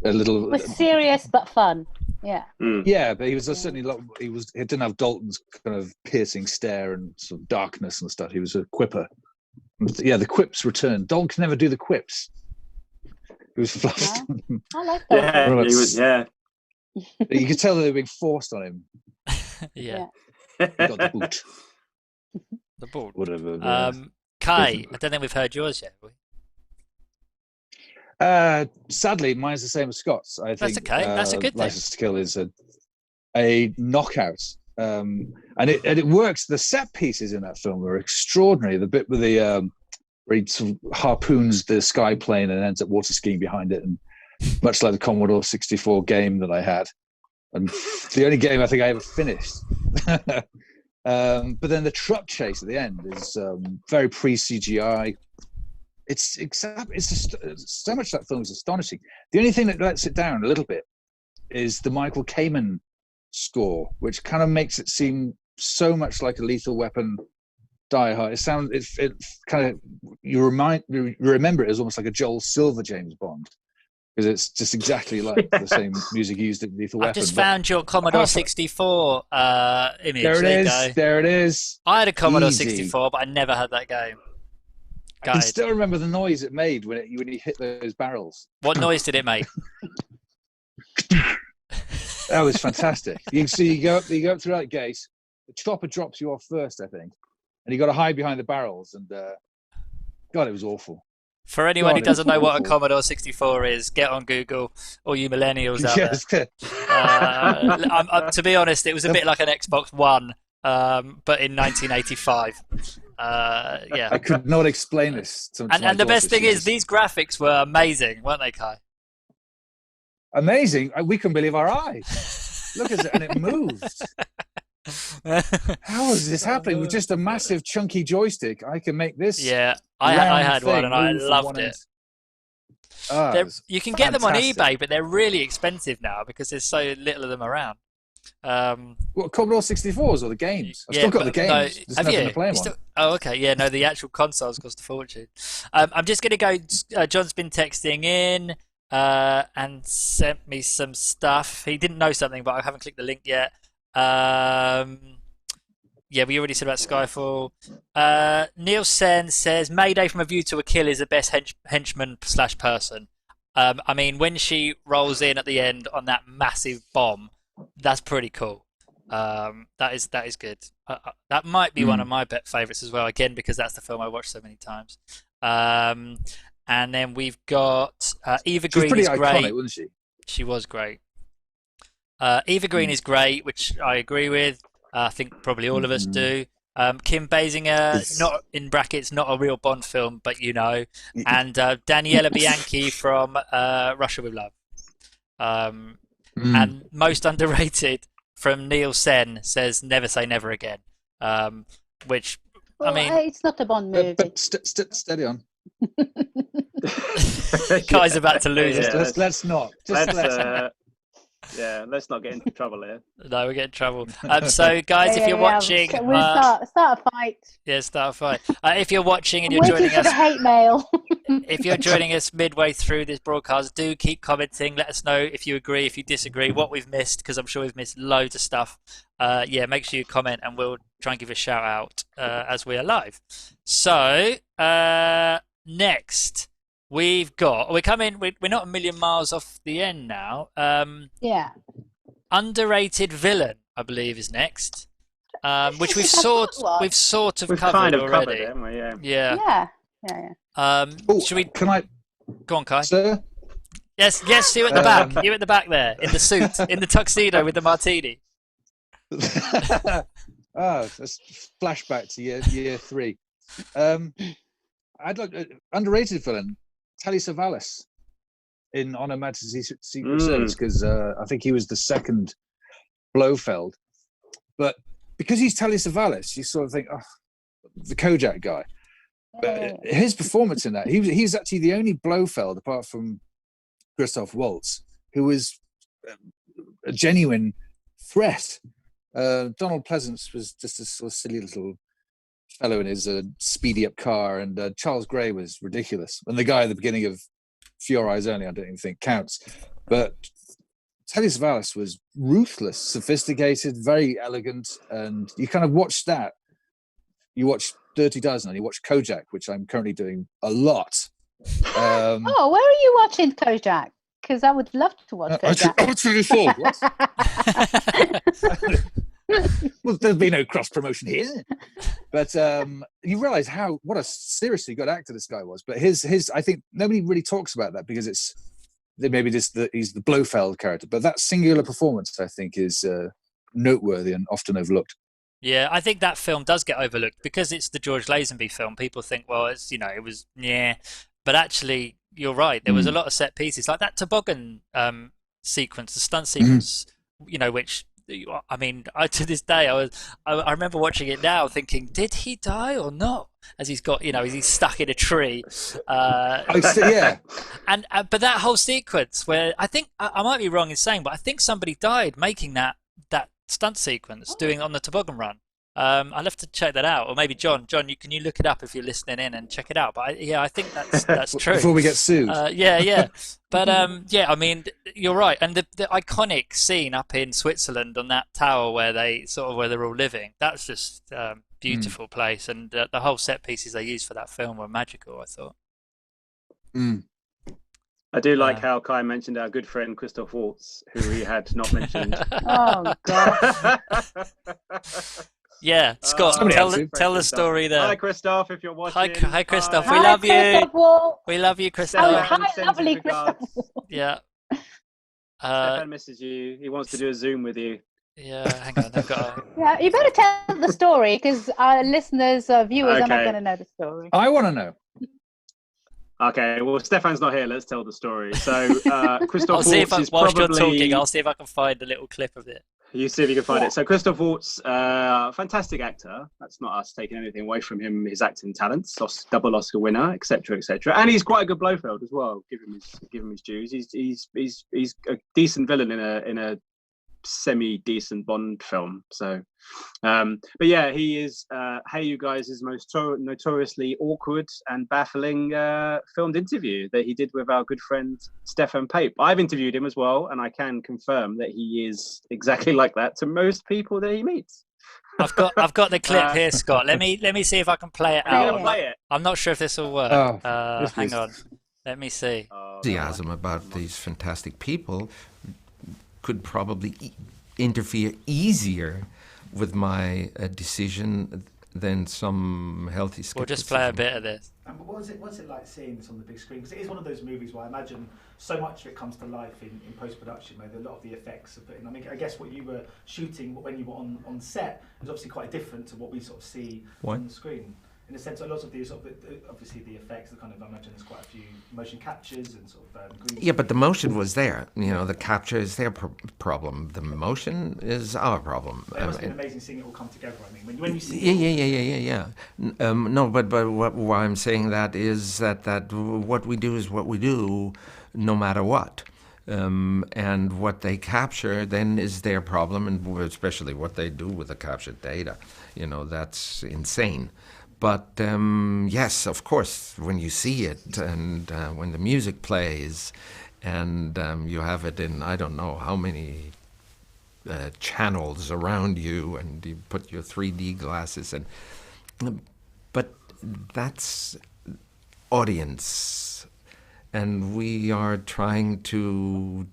a little... It was serious but fun. Yeah. Yeah, but he was certainly... He didn't have Dalton's kind of piercing stare and sort of darkness and stuff. He was a quipper. Yeah, the quips returned. Dalton can never do the quips. He was fluffed. Yeah. I like that. Yeah, he was, You could tell that they were being forced on him. Yeah. He got the boot. The boot. Whatever. Kai, I don't think we've heard yours yet. Sadly, mine's the same as Scott's. I think that's okay. That's a good thing. License to Kill is a knockout, and it works. The set pieces in that film are extraordinary. The bit with the where he sort of harpoons the sky plane and ends up water skiing behind it, and much like the Commodore 64 game that I had, and the only game I think I ever finished. But then the truck chase at the end is very pre-CGI. It's just, so much of that film is astonishing. The only thing that lets it down a little bit is the Michael Kamen score, which kind of makes it seem so much like a Lethal Weapon, Die Hard. It kind of, you remember it as almost like a Joel Silver James Bond, because it's just exactly like the same music used in Lethal Weapon. I've just found your Commodore 64 image. There it is. I had a Commodore 64, but I never had that game. I can still remember the noise it made when you hit those barrels. What noise did it make? That was fantastic. You go up through that gate. The chopper drops you off first, I think, and you got to hide behind the barrels. And God, it was awful. For anyone who doesn't know what a Commodore 64 is, get on Google, all you millennials out there. To be honest, it was a bit like an Xbox One, but in 1985. Yeah. I could not explain this. And the best thing is, these graphics were amazing, weren't they, Kai? Amazing. We couldn't believe our eyes. Look at it, and it moved. How is this happening with just a massive chunky joystick? I can make this. Yeah, I had one and I loved it. You can get them on eBay, but they're really expensive now because there's so little of them around. What, Commodore 64s or the games? I've still got the games. No, have you? Oh, okay. Yeah, no, the actual consoles cost a fortune. I'm just going to go. John's been texting in and sent me some stuff. He didn't know something, but I haven't clicked the link yet. Yeah, we already said about Skyfall. Neil Sen says Mayday from A View to a Kill is the best henchman / person. I mean, when she rolls in at the end on that massive bomb, that's pretty cool. That is good. That might be one of my favourites as well. Again, because that's the film I watched so many times. And then we've got Eva Green is great. Iconic, wasn't she? She was great. Eva Green is great, which I agree with. I think probably all of us do. Kim Basinger, not in brackets, not a real Bond film, but you know. And Daniela Bianchi from Russia with Love. And most underrated from Neil Sen says Never Say Never Again. Which, well, I mean... It's not a Bond movie. But steady on. Kai's about to lose it. Let's not. Yeah, let's not get into trouble here. No, we get in trouble. So, guys, if you're watching, we'll start a fight. Yeah, start a fight. If you're watching and you're joining us, the hate mail. If you're joining us midway through this broadcast, do keep commenting. Let us know if you agree, if you disagree, what we've missed, because I'm sure we've missed loads of stuff. Yeah, make sure you comment, and we'll try and give a shout out as we are live. So, next. We're not a million miles off the end now. Yeah. Underrated villain, I believe, is next. Which we've sort of covered kind of already. Covered it, haven't we? Yeah. Should we? Can I? Go on, Kai. Sir? Yes, you at the back. You at the back there, in the suit, in the tuxedo with the martini. That's flashback to year 3. I'd like underrated villain. Telly Savalas in On Her Majesty's Secret Service, because I think he was the second Blofeld. But because he's Telly Savalas, you sort of think, oh, the Kojak guy. But his performance in that, he's actually the only Blofeld, apart from Christoph Waltz, who was a genuine threat. Donald Pleasance was just a sort of silly little fellow in his speedy up car, and Charles Gray was ridiculous. And the guy at the beginning of For Your Eyes Only, I don't even think counts. But Telly Savalas was ruthless, sophisticated, very elegant, and you kind of watch that. You watch Dirty Dozen and you watch Kojak, which I'm currently doing a lot. Where are you watching Kojak? Because I would love to watch Kojak. Well, there'll be no cross promotion here, but you realise what a seriously good actor this guy was. But his I think nobody really talks about that because it's maybe just he's the Blofeld character. But that singular performance, I think, is noteworthy and often overlooked. Yeah, I think that film does get overlooked because it's the George Lazenby film. People think, well, it's it was but actually, you're right. There was a lot of set pieces like that toboggan sequence, the stunt sequence, which I mean, to this day, I remember watching it now, thinking, did he die or not? As he's got, he's stuck in a tree. Yeah. But that whole sequence where I think I might be wrong in saying, but I think somebody died making that stunt sequence, doing it on the toboggan run. I'll have to check that out, or maybe John, can you look it up if you're listening in and check it out? But I think that's true. Before we get sued. Yeah. But I mean, you're right. And the iconic scene up in Switzerland on that tower where they're all living, that's just beautiful place. And the whole set pieces they used for that film were magical, I thought. I do like how Kai mentioned our good friend Christoph Waltz, who he had not mentioned. Oh God. Yeah, Scott, tell the story there. Hi, Christoph, if you're watching. Hi, Christoph. Hi, We love you. Christoph. We love you, Christoph. Oh, hi, lovely Christoph. Yeah. Stefan misses you. He wants to do a Zoom with you. Yeah, hang on. I've got. Yeah, you better tell the story because our listeners, viewers, are not going to know the story. I want to know. Okay, well, Stefan's not here. Let's tell the story. So, Christoph I'll see Waltz whilst probably... you're talking, I'll see if I can find a little clip of it. You see if you can find it. So Christoph Waltz, fantastic actor. That's not us taking anything away from him. His acting talents, double Oscar winner, etc., etc. And he's quite a good Blofeld as well. Give him his dues. He's a decent villain in a semi-decent Bond film. So, but yeah, he is. Hey, you guys, his most notoriously awkward and baffling filmed interview that he did with our good friend Stefan Pape. I've interviewed him as well, and I can confirm that he is exactly like that to most people that he meets. I've got the clip here, Scott. Let me see if I can play it out. I'm not sure if this will work. Hang on. Let me see. Enthusiasm about these fantastic people could probably interfere easier with my decision than some healthy skepticism. We'll just play a bit of this. But what's it like seeing this on the big screen? Because it is one of those movies where I imagine so much of it comes to life in post-production, where a lot of the effects are put in. I mean, I guess what you were shooting when you were on set was obviously quite different to what we sort of see on the screen. In a sense, a lot of these, obviously the effects, I imagine there's quite a few motion captures and sort of green. Yeah, but the motion was there. The capture is their problem. The motion is our problem. It must be amazing seeing it all come together. I mean, when you see. Yeah. No, but why I'm saying that is that what we do is what we do, no matter what. And what they capture then is their problem, and especially what they do with the captured data. That's insane. But yes, of course, when you see it and when the music plays and you have it in I don't know how many channels around you and you put your 3D glasses but that's audience, and we are trying to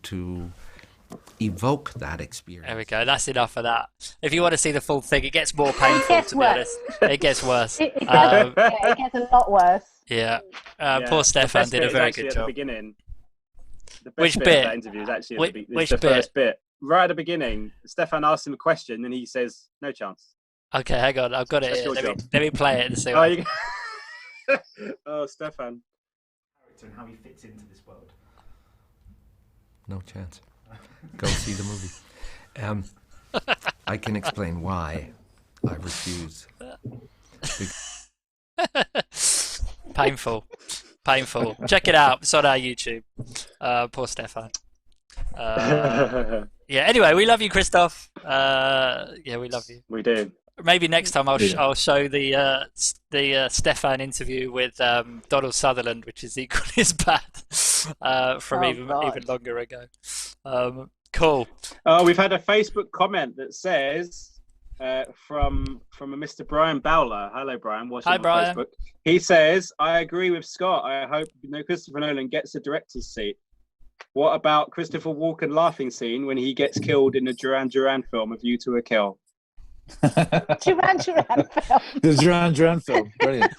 evoke that experience. There we go. That's enough of that. If you want to see the full thing, it gets more painful, to be honest. It gets worse. It gets a lot worse. Yeah. Poor Stefan did a very good job. At the beginning. The best Which bit bit? of that interview is actually Which the bit? first bit. Right at the beginning, Stefan asks him a question and he says, "No chance." Okay, hang on. I've got it here. Let me play it and see. Oh, Stefan. Character and how he fits into this world. No chance. Go see the movie. I can explain why I refuse. Painful. Check it out. It's on our YouTube. Poor Stefan. Yeah. Anyway, we love you, Christoph. Yeah, we love you. We do. Maybe next time I'll show the Stefan interview with Donald Sutherland, which is equally as bad from even longer ago. Cool. We've had a Facebook comment that says from a Mr. Brian Bowler. Hello, Brian. Watching on Brian. Facebook. He says, "I agree with Scott. I hope Christopher Nolan gets a director's seat. What about Christopher Walken laughing scene when he gets killed in the Duran Duran film, A View to a Kill?" Duran film. The Duran Duran film. Brilliant.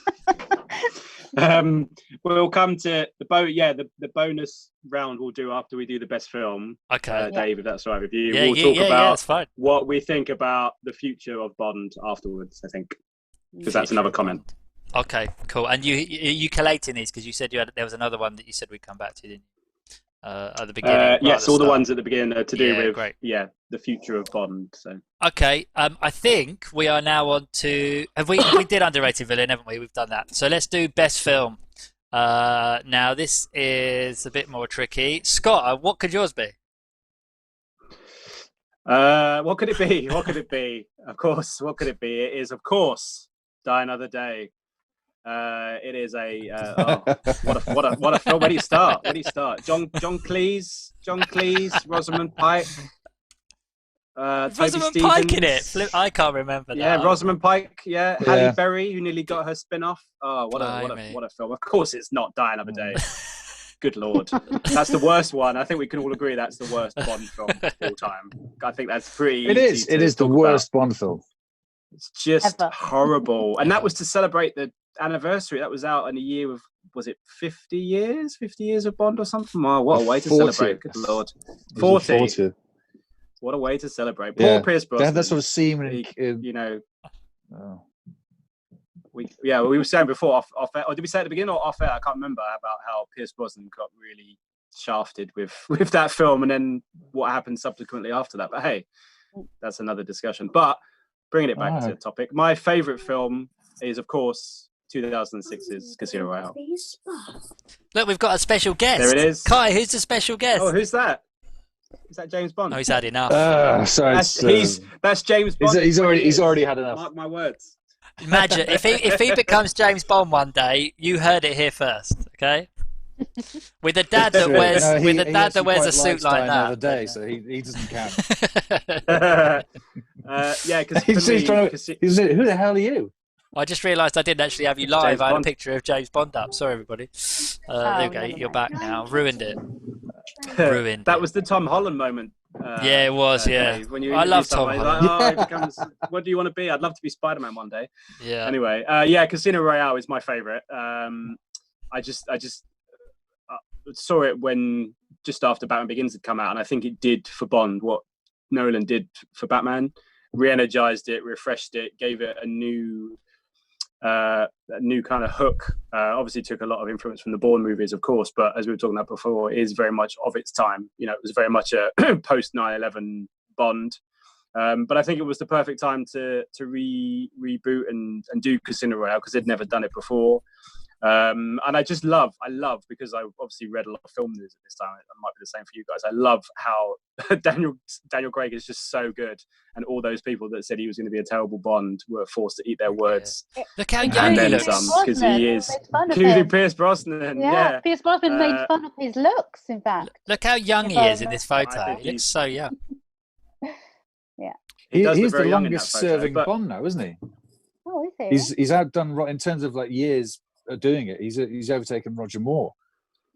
We'll come to the bonus round we'll do after we do the best film. Okay. Dave, if that's all right with you. We'll talk about what we think about the future of Bond afterwards, I think. Because that's another comment. Okay, cool. And you collating these because you said there was another one that you said we'd come back to, didn't you? at the beginning. Yes, all the ones at the beginning are to do with great. the future of Bond. So okay, I think we are now on to we did underrated villain, haven't we? We've done that. So let's do best film. Now this is a bit more tricky. Scott, what could yours be? What could it be? What could it be? Of course, what could it be? It is, of course, Die Another Day. It is what a film. Where do you start? John Cleese, Rosamund Pike. Rosamund Pike in it. I can't remember that. Yeah, Rosamund Pike. Yeah, Halle Berry, who nearly got her spin-off. Oh, what a film! Of course, it's not Die Another Day. Good Lord, that's the worst one. I think we can all agree that's the worst Bond film of all time. I think that's pretty. It is the worst Bond film. It's just horrible, and that was to celebrate the anniversary. That was out in a year of, was it 50 years? 50 years of Bond or something? Oh, what a way to celebrate! Good Lord, 40. What a way to celebrate! Poor Pierce Brosnan. They had that sort of scene, you know. Oh. We were saying before off air, or did we say at the beginning or off air? I can't remember, about how Pierce Brosnan got really shafted with that film, and then what happened subsequently after that. But hey, that's another discussion. But bringing it back to the topic, my favourite film is, of course, 2006's Casino Royale. Look, we've got a special guest. There it is. Kai, who's the special guest? Oh, who's that? Is that James Bond? No, he's had enough. Sorry, that's James Bond. He's already had enough. Mark my words. Imagine if he becomes James Bond one day, you heard it here first, okay? With a dad that wears a suit like that. Another day, so he doesn't count. Because who the hell are you? I just realised I didn't actually have you live. I had a picture of James Bond up. Sorry, everybody. There you go. You're back now. Ruined it. That was the Tom Holland moment. Yeah, it was. Dave, when you I love Tom Holland. Like, what do you want to be? I'd love to be Spider-Man one day. Yeah. Anyway, Casino Royale is my favorite. I just saw it when just after Batman Begins had come out, and I think it did for Bond what Nolan did for Batman. Re-energized it, refreshed it, gave it a new kind of hook. Obviously took a lot of influence from the Bourne movies, of course, but as we were talking about before, it is very much of its time. You know, it was very much a post 9/11 Bond, but I think it was the perfect time to reboot and do Casino Royale, because they'd never done it before. And I love, because I obviously read a lot of film news at this time, it might be the same for you guys, I love how Daniel Craig is just so good, and all those people that said he was going to be a terrible Bond were forced to eat their words. Look how young he looks. Because he is Pierce Brosnan. Yeah, Pierce Brosnan made fun of his looks, in fact. Look how young he is in this photo. He looks so young. Yeah, he's the longest serving Bond now, isn't he? Oh, is he? He's outdone in terms of like years doing it. He's overtaken Roger Moore,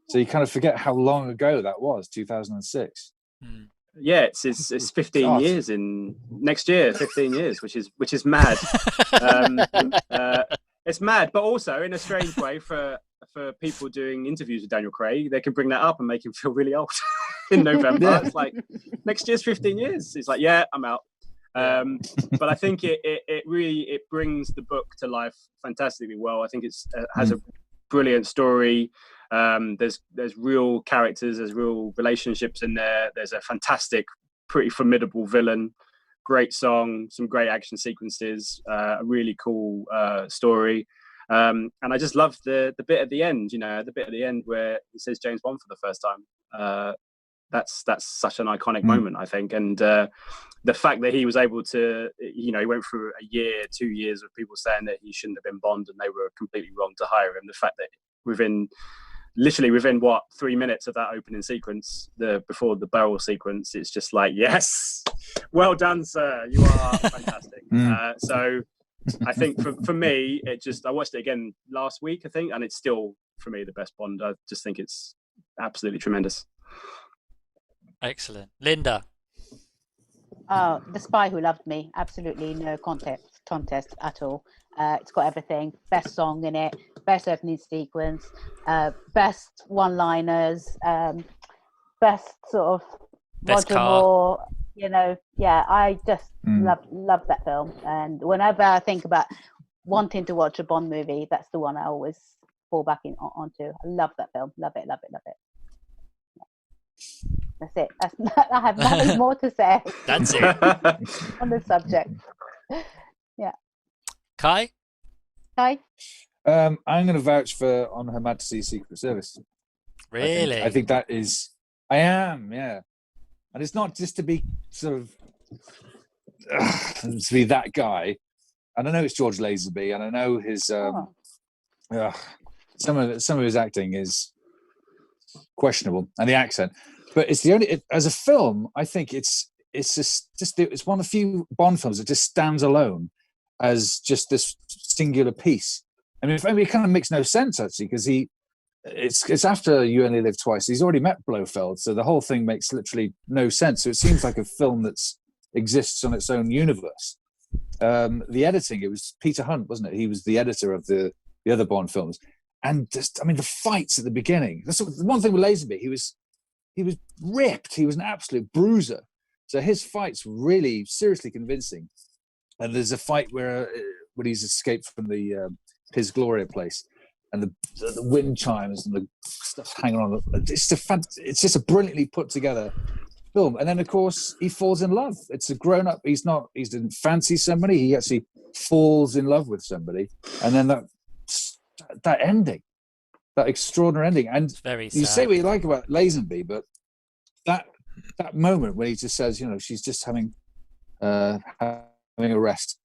so you kind of forget how long ago that was. 2006. Yeah, it's 15 years in next year. 15 years, which is mad. It's mad, but also in a strange way for people doing interviews with Daniel Craig, they can bring that up and make him feel really old in November. It's like next year's 15 years. He's like, yeah, I'm out. But I think it really brings the book to life fantastically well. I think it has a brilliant story. There's real characters, there's real relationships in there. There's a fantastic, pretty formidable villain, great song, some great action sequences, a really cool story. And I just love the bit at the end. You know, the bit at the end where he says James Bond for the first time. That's such an iconic moment, I think. And the fact that he was able to, you know, he went through a year, 2 years of people saying that he shouldn't have been Bond and they were completely wrong to hire him. The fact that within 3 minutes of that opening sequence, before the barrel sequence, it's just like, yes, well done, sir. You are fantastic. So I think for me, I watched it again last week, I think, and it's still, for me, the best Bond. I just think it's absolutely tremendous. Excellent. Linda? The Spy Who Loved Me. Absolutely no contest at all. It's got everything. Best song in it, best opening sequence, best one-liners, best sort of Roger Moore. You know, yeah, I just love that film. And whenever I think about wanting to watch a Bond movie, that's the one I always fall back onto. I love that film. Love it. That's it. I have nothing more to say That's it. on the subject. Yeah. Kai? Kai? I'm going to vouch for On Her Majesty's Secret Service. Really? I think that is. I am, yeah. And it's not just to be sort of to be that guy. And I know it's George Lazenby, and I know his some of his acting is questionable, and the accent. But it's the only as a film. I think it's one of the few Bond films that just stands alone as just this singular piece. I mean, it kind of makes no sense actually, because it's after You Only Live Twice. He's already met Blofeld, so the whole thing makes literally no sense. So it seems like a film that exists on its own universe. The editing, it was Peter Hunt, wasn't it? He was the editor of the other Bond films, and just, I mean, the fights at the beginning. That's the one thing with Lazenby. He was ripped. He was an absolute bruiser. So his fights were really seriously convincing. And there's a fight where when he's escaped from the Piz Gloria place, and the wind chimes and the stuff hanging on. It's just a brilliantly put together film. And then of course he falls in love. It's a grown up. He didn't fancy somebody. He actually falls in love with somebody. And then that ending, that extraordinary ending. And it's very sad. You say what you like about Lazenby, but that moment when he just says, she's just having a rest.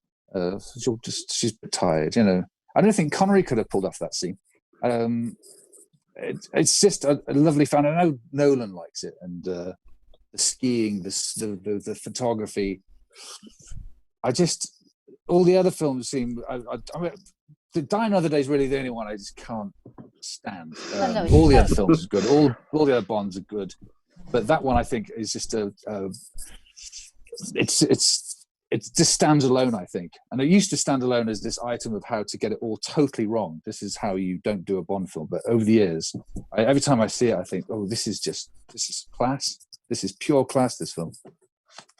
She's tired. I don't think Connery could have pulled off that scene. It's just a lovely fan. I know Nolan likes it, and the skiing, the photography. All the other films seem. I mean, Die Another Day is really the only one I just can't stand. All the other films are good. All the other Bonds are good, but that one I think is just it just stands alone, I think. And it used to stand alone as this item of how to get it all totally wrong. This is how you don't do a Bond film. But over the years, every time I see it, I think, oh, this is class. This is pure class, this film.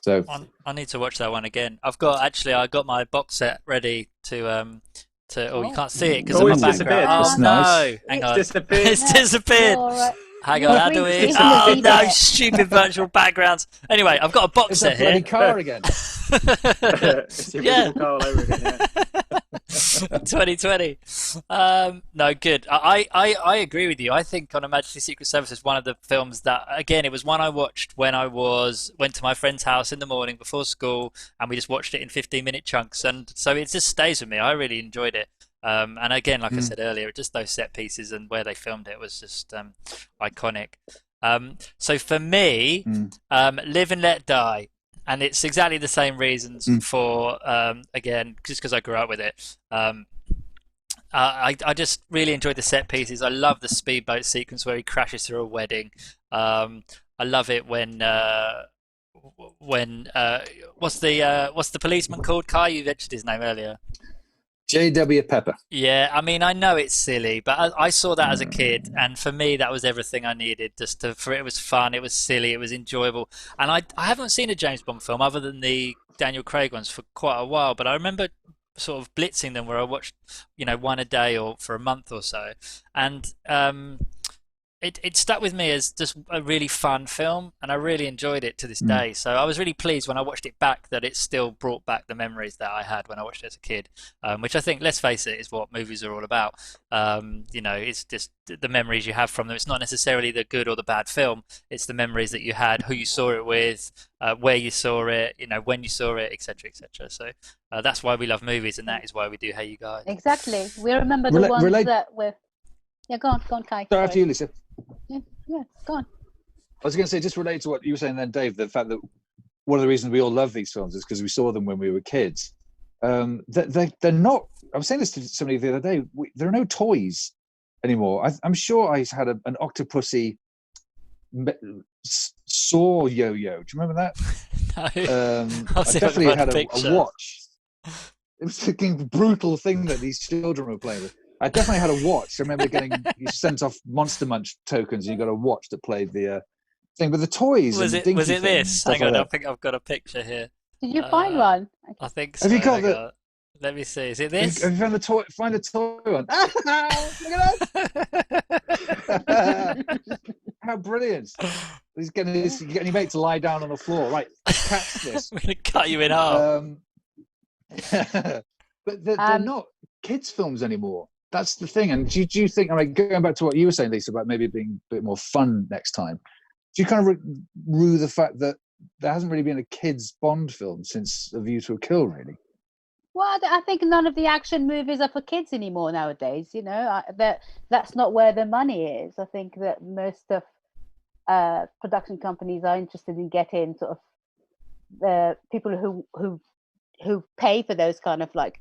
So I need to watch that one again. I got my box set ready to you can't see it because of my background. Oh, no. Nice. Hang on. It's disappeared. It's disappeared. Hang on, how do we? Oh no, stupid virtual backgrounds. Anyway, I've got a box set here. Car again. It's the original car all over again, yeah. 2020. No, good. I agree with you. I think On Her Majesty's Secret Service is one of the films that, again, it was one I watched when I went to my friend's house in the morning before school, and we just watched it in 15-minute chunks, and so it just stays with me. I really enjoyed it. And again, like I said earlier, just those set pieces and where they filmed it was just iconic. So for me, Live and Let Die, and it's exactly the same reasons for, again, just because I grew up with it. I just really enjoyed the set pieces. I love the speedboat sequence where he crashes through a wedding. I love it when what's the policeman called? Kai, you mentioned his name earlier. J.W. Pepper. Yeah, I mean, I know it's silly, but I saw that as a kid, and for me, that was everything I needed. It was fun, it was silly, it was enjoyable, and I haven't seen a James Bond film other than the Daniel Craig ones for quite a while, but I remember sort of blitzing them where I watched, one a day or for a month or so, and it stuck with me as just a really fun film, and I really enjoyed it to this day. So I was really pleased when I watched it back that it still brought back the memories that I had when I watched it as a kid, which I think, let's face it, is what movies are all about. It's just the memories you have from them. It's not necessarily the good or the bad film. It's the memories that you had, who you saw it with, where you saw it, when you saw it, etc., etc. So that's why we love movies, and that is why we do Hey You Guys. Exactly. We remember the ones that were... Yeah, go on, Kai. Sorry, after you, Lisa. Yeah, go on. I was going to say, just related to what you were saying then, Dave, the fact that one of the reasons we all love these films is because we saw them when we were kids. They're not, I was saying this to somebody the other day, there are no toys anymore. I'm sure I had an Octopussy saw yo-yo. Do you remember that? No. I definitely had a watch. It was a fucking brutal thing that these children were playing with. I definitely had a watch. I remember you sent off Monster Munch tokens, and you got a watch that played the thing. But the toys was it this? Hang on, I think I've got a picture here. Did you find one? I think so. Have you got Let me see. Is it this? Have you found the toy? Find the toy one. Look at that! How brilliant! He's getting your mate to lie down on the floor. Right, catch this. I'm going to cut you in half. But they're not kids' films anymore. That's the thing. And do you think, I mean, going back to what you were saying, Lisa, about maybe it being a bit more fun next time, do you kind of rue the fact that there hasn't really been a kids' Bond film since A View to a Kill, really? Well, I think none of the action movies are for kids anymore nowadays. You know, that's not where the money is. I think that most of production companies are interested in getting sort of the people who pay for those kind of like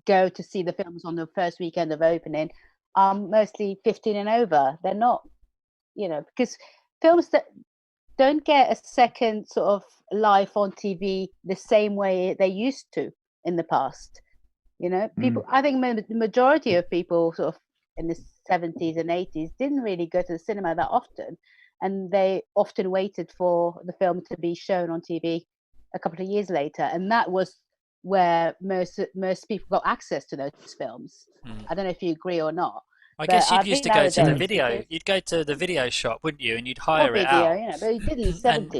go to see the films on the first weekend of opening are mostly 15 and over. They're not, you know, because films that don't get a second sort of life on TV the same way they used to in the past. You know, people, I think the majority of people sort of in the 70s and 80s didn't really go to the cinema that often, and they often waited for the film to be shown on TV a couple of years later, and that was where most people got access to those films. I don't know if you agree or not. I guess you used to go to the video. You'd go to the video shop, wouldn't you? And you'd hire it out. You know, but you did in the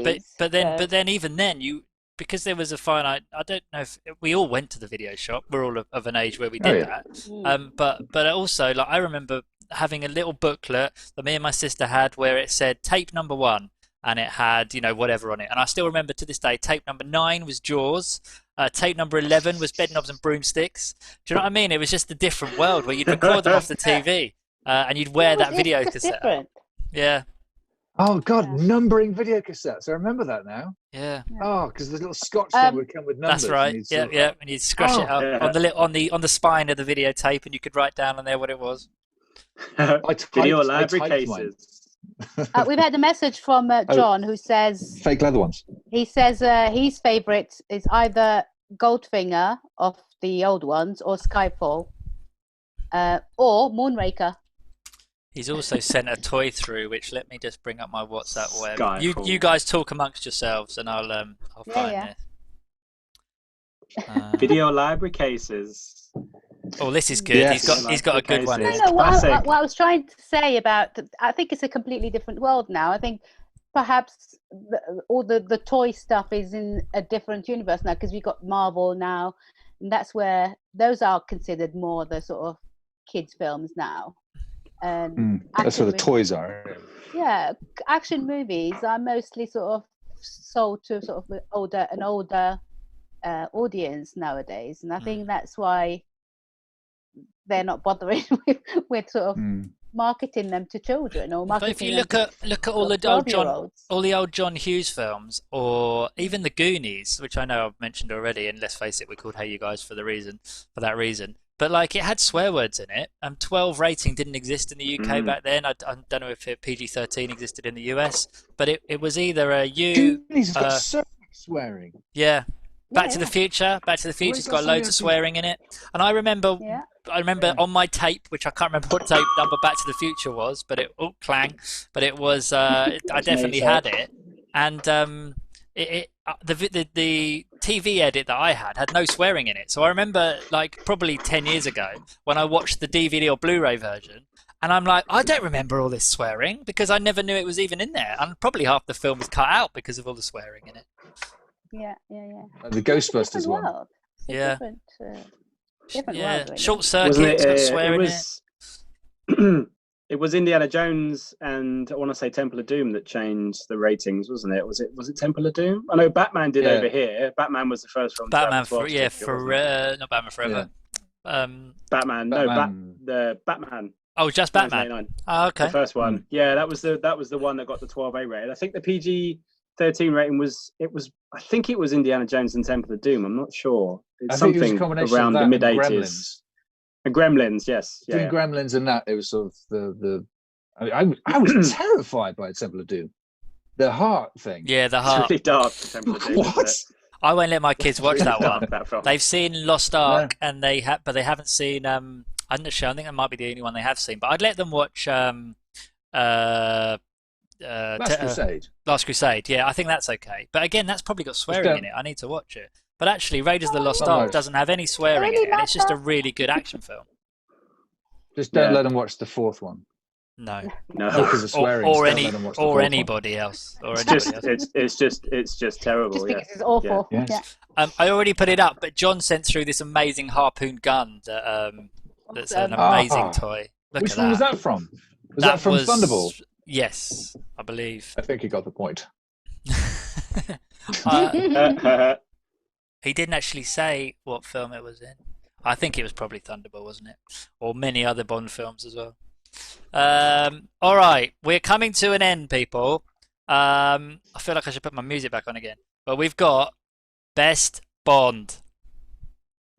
70s. But then even then, because there was a finite. I don't know if we all went to the video shop. We're all of an age where we did that. But also, like, I remember having a little booklet that me and my sister had where it said tape number 1. And it had, you know, whatever on it. And I still remember to this day, tape number 9 was Jaws. Tape number 11 was Bedknobs and Broomsticks. Do you know what I mean? It was just a different world where you'd record them off the TV and you'd wear that video cassette. Different. Yeah. Oh, God, numbering video cassettes. I remember that now. Yeah. Oh, because the little Scotch thing would come with numbers. That's right. Yeah. And you'd scratch it up on the spine of the videotape and you could write down on there what it was. Video library cases. We've had a message from John who says fake leather ones. He says his favourite is either Goldfinger of the old ones or Skyfall or Moonraker. He's also sent a toy through, which let me just bring up my WhatsApp web. Skyfall. You guys talk amongst yourselves, and I'll find this. Video library cases. Oh, this is good. Yes. He's got a good one. What I was trying to say about, I think it's a completely different world now. I think perhaps all the toy stuff is in a different universe now because we've got Marvel now, and that's where those are considered more the sort of kids' films now. And that's where the toys are. Yeah, action movies are mostly sort of sold to sort of an older audience nowadays, and I think that's why they're not bothering with sort of marketing them to children or marketing. But if you look at all the old John Hughes films, or even the Goonies, which I know I've mentioned already, and let's face it, we're called Hey You Guys for that reason. But like, it had swear words in it. 12 rating didn't exist in the UK back then. I don't know if PG-13 existed in the US, but it was either a Goonies got so much swearing. Yeah. Back to the Future's got loads of swearing in it. And I remember on my tape, which I can't remember what tape number Back to the Future was, but it was I definitely had it. And the TV edit that I had no swearing in it. So I remember, like, probably 10 years ago when I watched the DVD or Blu-ray version, and I'm like, I don't remember all this swearing because I never knew it was even in there. And probably half the film was cut out because of all the swearing in it. Yeah. The Ghostbusters one. Yeah. Different world, really. Short Circuit's got swearing in it. It was Indiana Jones and I want to say Temple of Doom that changed the ratings, wasn't it? Was it Temple of Doom? I know Batman did over here. Batman was the first film. Batman not Batman Forever. Yeah. Batman. The Batman. Oh, just Batman. Oh, okay. The first one. Yeah, that was the one that got the 12A rated. I think the PG-13 rating was. I think it was Indiana Jones and Temple of Doom. I'm not sure. It's something around the mid 80s. And Gremlins, yes. Between Gremlins and that, it was sort of the I was terrified by Temple of Doom. The heart thing. Yeah, the heart. It's really dark, Temple of Doom. What? I won't let my kids watch that one. They've seen Lost Ark, and but they haven't seen. I'm not sure. I think that might be the only one they have seen. But I'd let them watch Last Crusade. Last Crusade. Yeah, I think that's okay. But again, that's probably got swearing in it. I need to watch it. But actually, Raiders of the Lost Ark doesn't have any swearing in it, and it's just a really good action film. Just don't let them watch the fourth one. No. No. Because of swearing. Or Don't let them watch the or fourth anybody else. Or It's anybody else. it's just terrible. Just Yeah. because it's awful. Yes. Yeah. I already put it up, but John sent through this amazing harpoon gun that's an amazing toy. Look Which at one was that. that from? Was that from Thunderball? Yes, I believe. I think he got the point. He didn't actually say what film it was in. I think it was probably Thunderball, wasn't it? Or many other Bond films as well. All right, we're coming to an end, people. I feel like I should put my music back on again. But we've got Best Bond.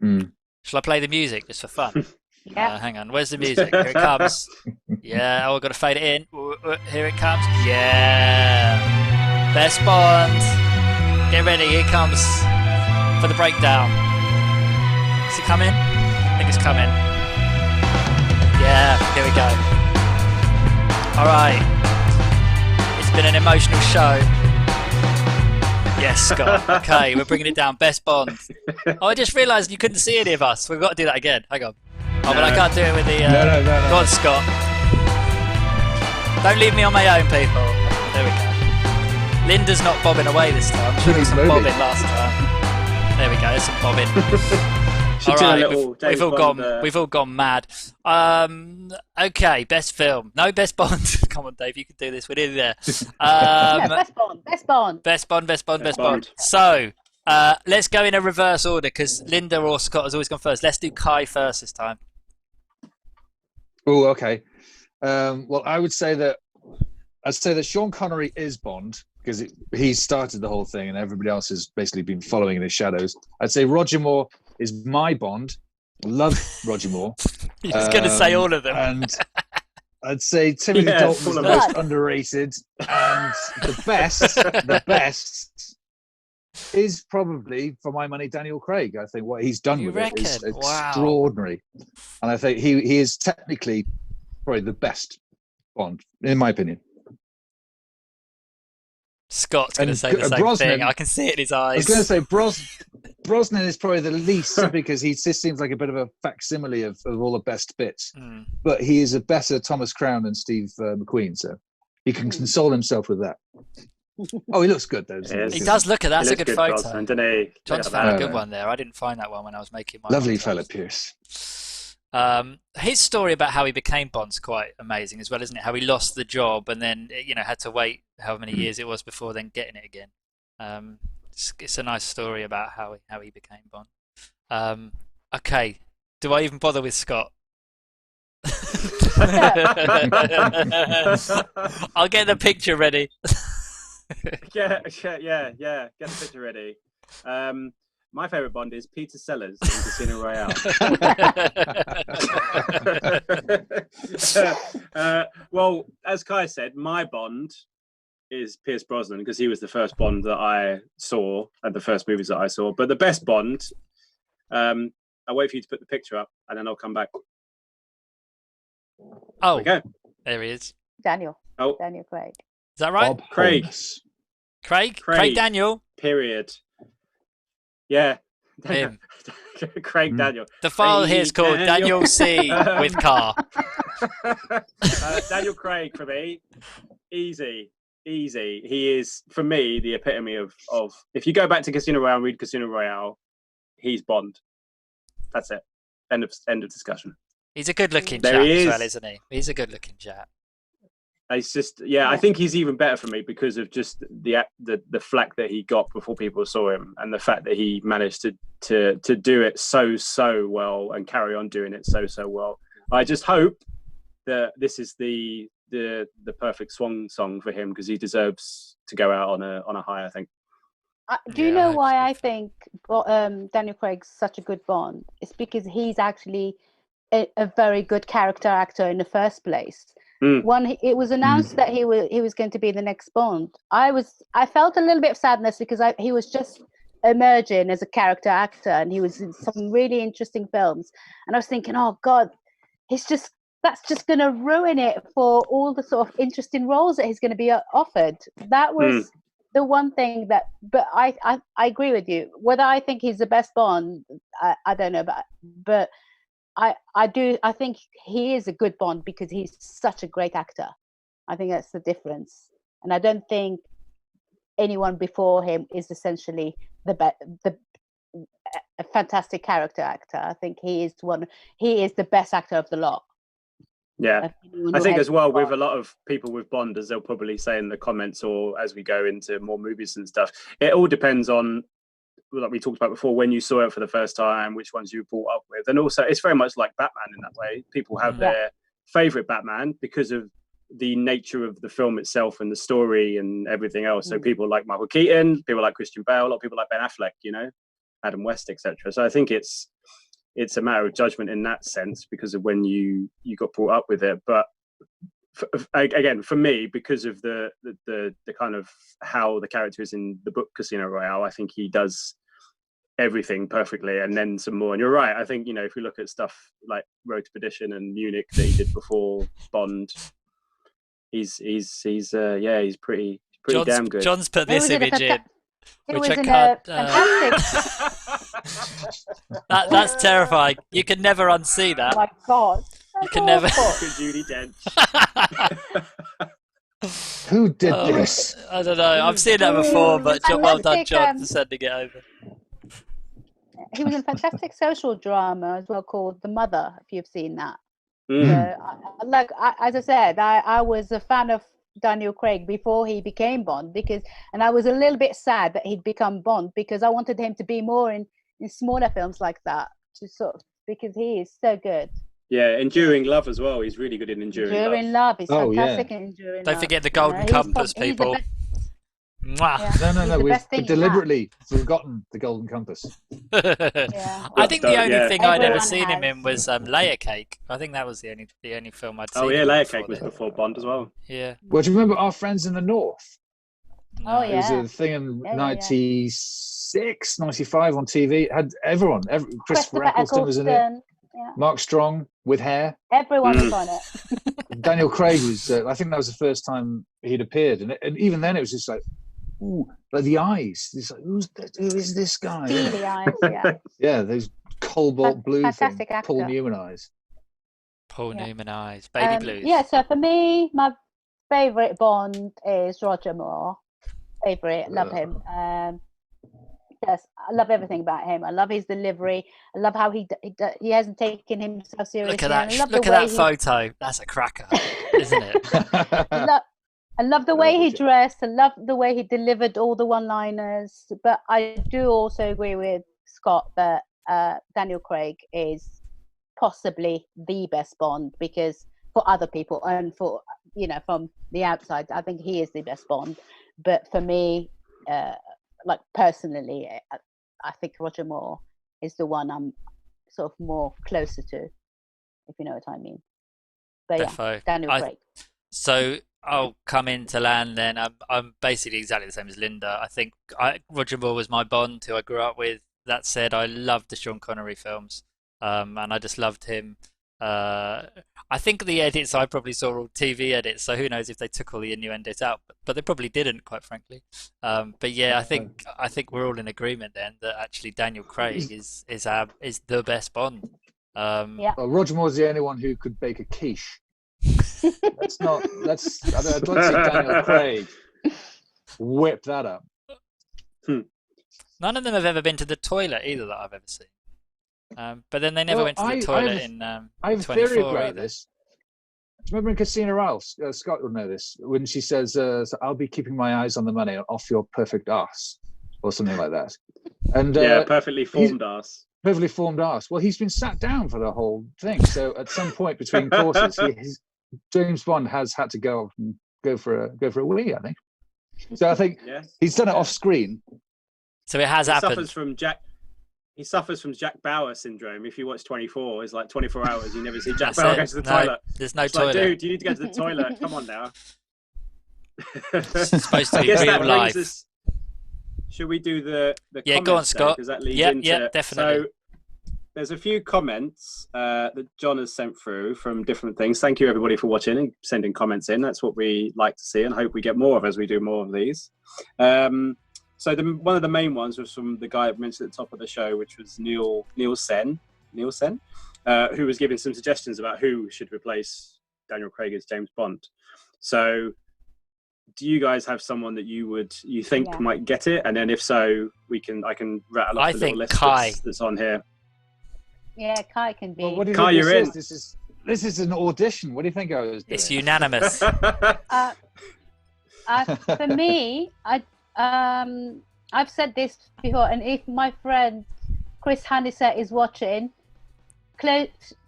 Shall I play the music just for fun? Yeah. Hang on, where's the music? Here it comes. Yeah, I've got to fade it in. Here it comes. Yeah. Best Bond. Get ready, here it comes for the breakdown. Is it coming? I think it's coming. Yeah, here we go. Alright. It's been an emotional show. Yes, Scott. Okay, we're bringing it down. Best Bond. Oh, I just realised you couldn't see any of us. We've got to do that again. Hang on. Oh, but I can't do it with the... No. Go on, Scott. Don't leave me on my own, people. There we go. Linda's not bobbing away this time. She was some bobbing last time. There we go. There's some bobbing. All right, we've all gone mad. Okay, best film. No, Best Bond. Come on, Dave, you can do this. We're nearly there. Yeah, Best Bond. So let's go in a reverse order because Linda or Scott has always gone first. Let's do Kai first this time. Oh, okay. Well, I'd say that Sean Connery is Bond because he started the whole thing and everybody else has basically been following in his shadows. I'd say Roger Moore is my Bond. Love Roger Moore. He's going to say all of them. And I'd say Timothy Dalton is the most underrated. And the best is probably, for my money, Daniel Craig. I think what he's done with it is extraordinary. And I think he is technically probably the best Bond, in my opinion. Scott's going to say the same Brosnan, thing. I can see it in his eyes. I was going to say Brosnan is probably the least because he just seems like a bit of a facsimile of all the best bits. But he is a better Thomas Crown than Steve McQueen, so he can console himself with that. Oh, he looks good though. He does look at that. That's a good photo. Brosnan, doesn't he? John's found a good one there. I didn't find that one when I was making my lovely fella, Pierce. His story about how he became Bond's quite amazing as well, isn't it? How he lost the job and then had to wait however many years it was before then getting it again. It's a nice story about how he became Bond. Okay, do I even bother with Scott? I'll get the picture ready. Yeah. Get the picture ready. My favourite Bond is Peter Sellers in Casino Royale. Well, as Kai said, my Bond is Pierce Brosnan because he was the first Bond that I saw and the first movies that I saw. But the best Bond, I'll wait for you to put the picture up and then I'll come back. Oh, there he is. Daniel Craig. Is that right? Craig Daniel. Period. Yeah. Him. Craig Daniel. The file here is called Daniel C with car. Daniel Craig for me. Easy. He is, for me, the epitome of if you go back to Casino Royale and read Casino Royale, he's Bond. That's it. End of discussion. He's a good-looking chap as well, isn't he? He's a good-looking chap. It's just, I think he's even better for me because of just the flack that he got before people saw him, and the fact that he managed to do it so well and carry on doing it so well. I just hope that this is the perfect swan song for him because he deserves to go out on a high, I think. Do you know why I think Daniel Craig's such a good Bond? It's because he's actually a very good character actor in the first place. When it was announced that he was going to be the next Bond, I felt a little bit of sadness because he was just emerging as a character actor and he was in some really interesting films, and I was thinking, oh God, that's just going to ruin it for all the sort of interesting roles that he's going to be offered. That was the one thing that, but I agree with you. Whether I think he's the best Bond, I don't know, but I think he is a good Bond because he's such a great actor. I think that's the difference, and I don't think anyone before him is essentially a fantastic character actor. I think he is the best actor of the lot. Yeah, I think as well with a lot of people with Bond, as they'll probably say in the comments or as we go into more movies and stuff, it all depends on, like we talked about before, when you saw it for the first time, which ones you brought up with. And also it's very much like Batman in that way. People have their favorite Batman because of the nature of the film itself and the story and everything else. So people like Michael Keaton, people like Christian Bale, a lot of people like Ben Affleck, you know, Adam West, etc. So I think it's a matter of judgment in that sense because of when you got brought up with it. But again, for me, because of the kind of how the character is in the book Casino Royale, I think he does everything perfectly and then some more. And you're right, I think, you know, if we look at stuff like Road to Perdition and Munich that he did before Bond, he's pretty damn good. John's put this image in. It was fantastic. That's terrifying. You can never unsee that. Oh my God. You can never. Judi Dench. Who did this? I don't know. I've seen that before, but well done, John, for sending it over. He was in a fantastic social drama as well called The Mother, if you've seen that. As I said, I was a fan of Daniel Craig before he became Bond and I was a little bit sad that he'd become Bond because I wanted him to be more in smaller films like that, because he is so good. Yeah, Enduring Love as well. He's really good in Enduring Love. He's fantastic in Enduring Love. Don't forget the Golden Compass, people. No, we've deliberately forgotten the Golden Compass. I think the only thing I'd ever seen him in was Layer Cake. I think that was the only film I'd seen. Oh yeah, Layer Cake was before Bond as well. Yeah. Well, do you remember Our Friends in the North? No. Oh yeah. It was a thing in 96, 95 on TV. It had everyone. Christopher Eccleston was in it. Yeah. Mark Strong with hair. Everyone was on it. Daniel Craig was. I think that was the first time he'd appeared, and even then it was just like, ooh, like the eyes. It's like, who is this guy? The eyes, yeah, those cobalt blue thing, actor. Paul Newman eyes. Newman eyes, baby blues. Yeah, so for me, my favourite Bond is Roger Moore. Love him. Yes, I love everything about him. I love his delivery. I love how he hasn't taken himself seriously. Look at that! Look at that photo. That's a cracker, isn't it? I love the way he dressed. I love the way he delivered all the one-liners. But I do also agree with Scott that Daniel Craig is possibly the best Bond, because for other people and for, from the outside, I think he is the best Bond. But for me, like personally, I think Roger Moore is the one I'm sort of more closer to, if you know what I mean. But yeah, Daniel Craig. So I'll come into land then. I'm basically exactly the same as Linda. I think Roger Moore was my Bond, who I grew up with. That said, I loved the Sean Connery films, and I just loved him. I think the edits I probably saw all TV edits, so who knows if they took all the innuendos out, but they probably didn't, quite frankly. But yeah, I think we're all in agreement then that actually Daniel Craig is the best Bond. Yeah. Well, Roger Moore's the only one who could bake a quiche. I'd like to see Daniel Craig whip that up. None of them have ever been to the toilet either that I've ever seen. But then they never went to the toilet in I have a theory about this. Do you remember in Casino Royale, Scott will know this, when she says, so I'll be keeping my eyes on the money off your perfect arse, or something like that. And perfectly formed arse. Perfectly formed arse. Well, he's been sat down for the whole thing. So at some point between courses, James Bond has had to go for a wee, I think. So I think he's done it off screen. So it has happened. He suffers from Jack Bauer syndrome. If you watch 24, it's like 24 hours. You never see Jack Bauer go to the toilet. There's no it's toilet. Like, dude, you need to go to the toilet. Come on now. It's supposed to be real life. Should we do the comments? Go on, Scott. Because that leads into definitely. So there's a few comments that John has sent through from different things. Thank you, everybody, for watching and sending comments in. That's what we like to see and hope we get more of as we do more of these. So one of the main ones was from the guy I mentioned at the top of the show, which was Neil Sen. who was giving some suggestions about who should replace Daniel Craig as James Bond. So, do you guys have someone that you think might get it? And then if so, I can rattle off the little list that's on here. Yeah, Kai can be. Well, what do you Kai, think you're in. This is an audition. What do you think I was doing? It's unanimous. For me, I've said this before, and if my friend Chris Handisett is watching,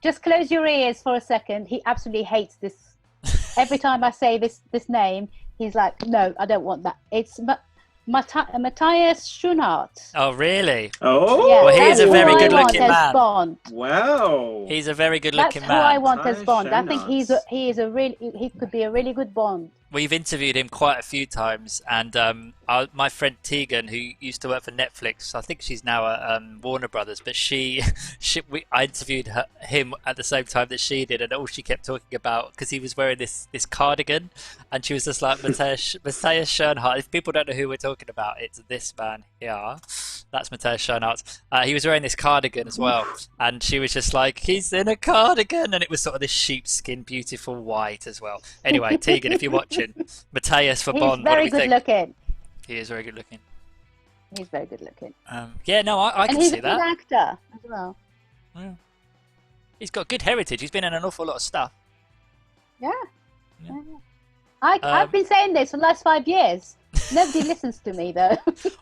just close your ears for a second. He absolutely hates this. Every time I say this name, he's like, "No, I don't want that." It's Matthias Schoenaerts. Oh, really? Oh, Yeah, well, he's a very good-looking man. Bond. Wow, he's a very good-looking man. That's who I want as Bond. I think Schoenaerts. he could be a really good Bond. We've interviewed him quite a few times, and my friend Tegan, who used to work for Netflix, I think she's now at Warner Brothers, but I interviewed him at the same time that she did, and all she kept talking about, because he was wearing this cardigan, and she was just like, Matthias Schoenaerts. If people don't know who we're talking about, it's this man here. That's Matthias Schoenaerts. He was wearing this cardigan as well, and she was just like, he's in a cardigan, and it was sort of this sheepskin, beautiful white as well. Anyway, Tegan, if you're watching, Matthias for Bond. He's very good looking. He is very good looking. He's very good looking. Yeah, no, I can see that. And he's a good actor as well. Yeah. He's got good heritage. He's been in an awful lot of stuff. Yeah. I've been saying this for the last 5 years. Nobody listens to me, though.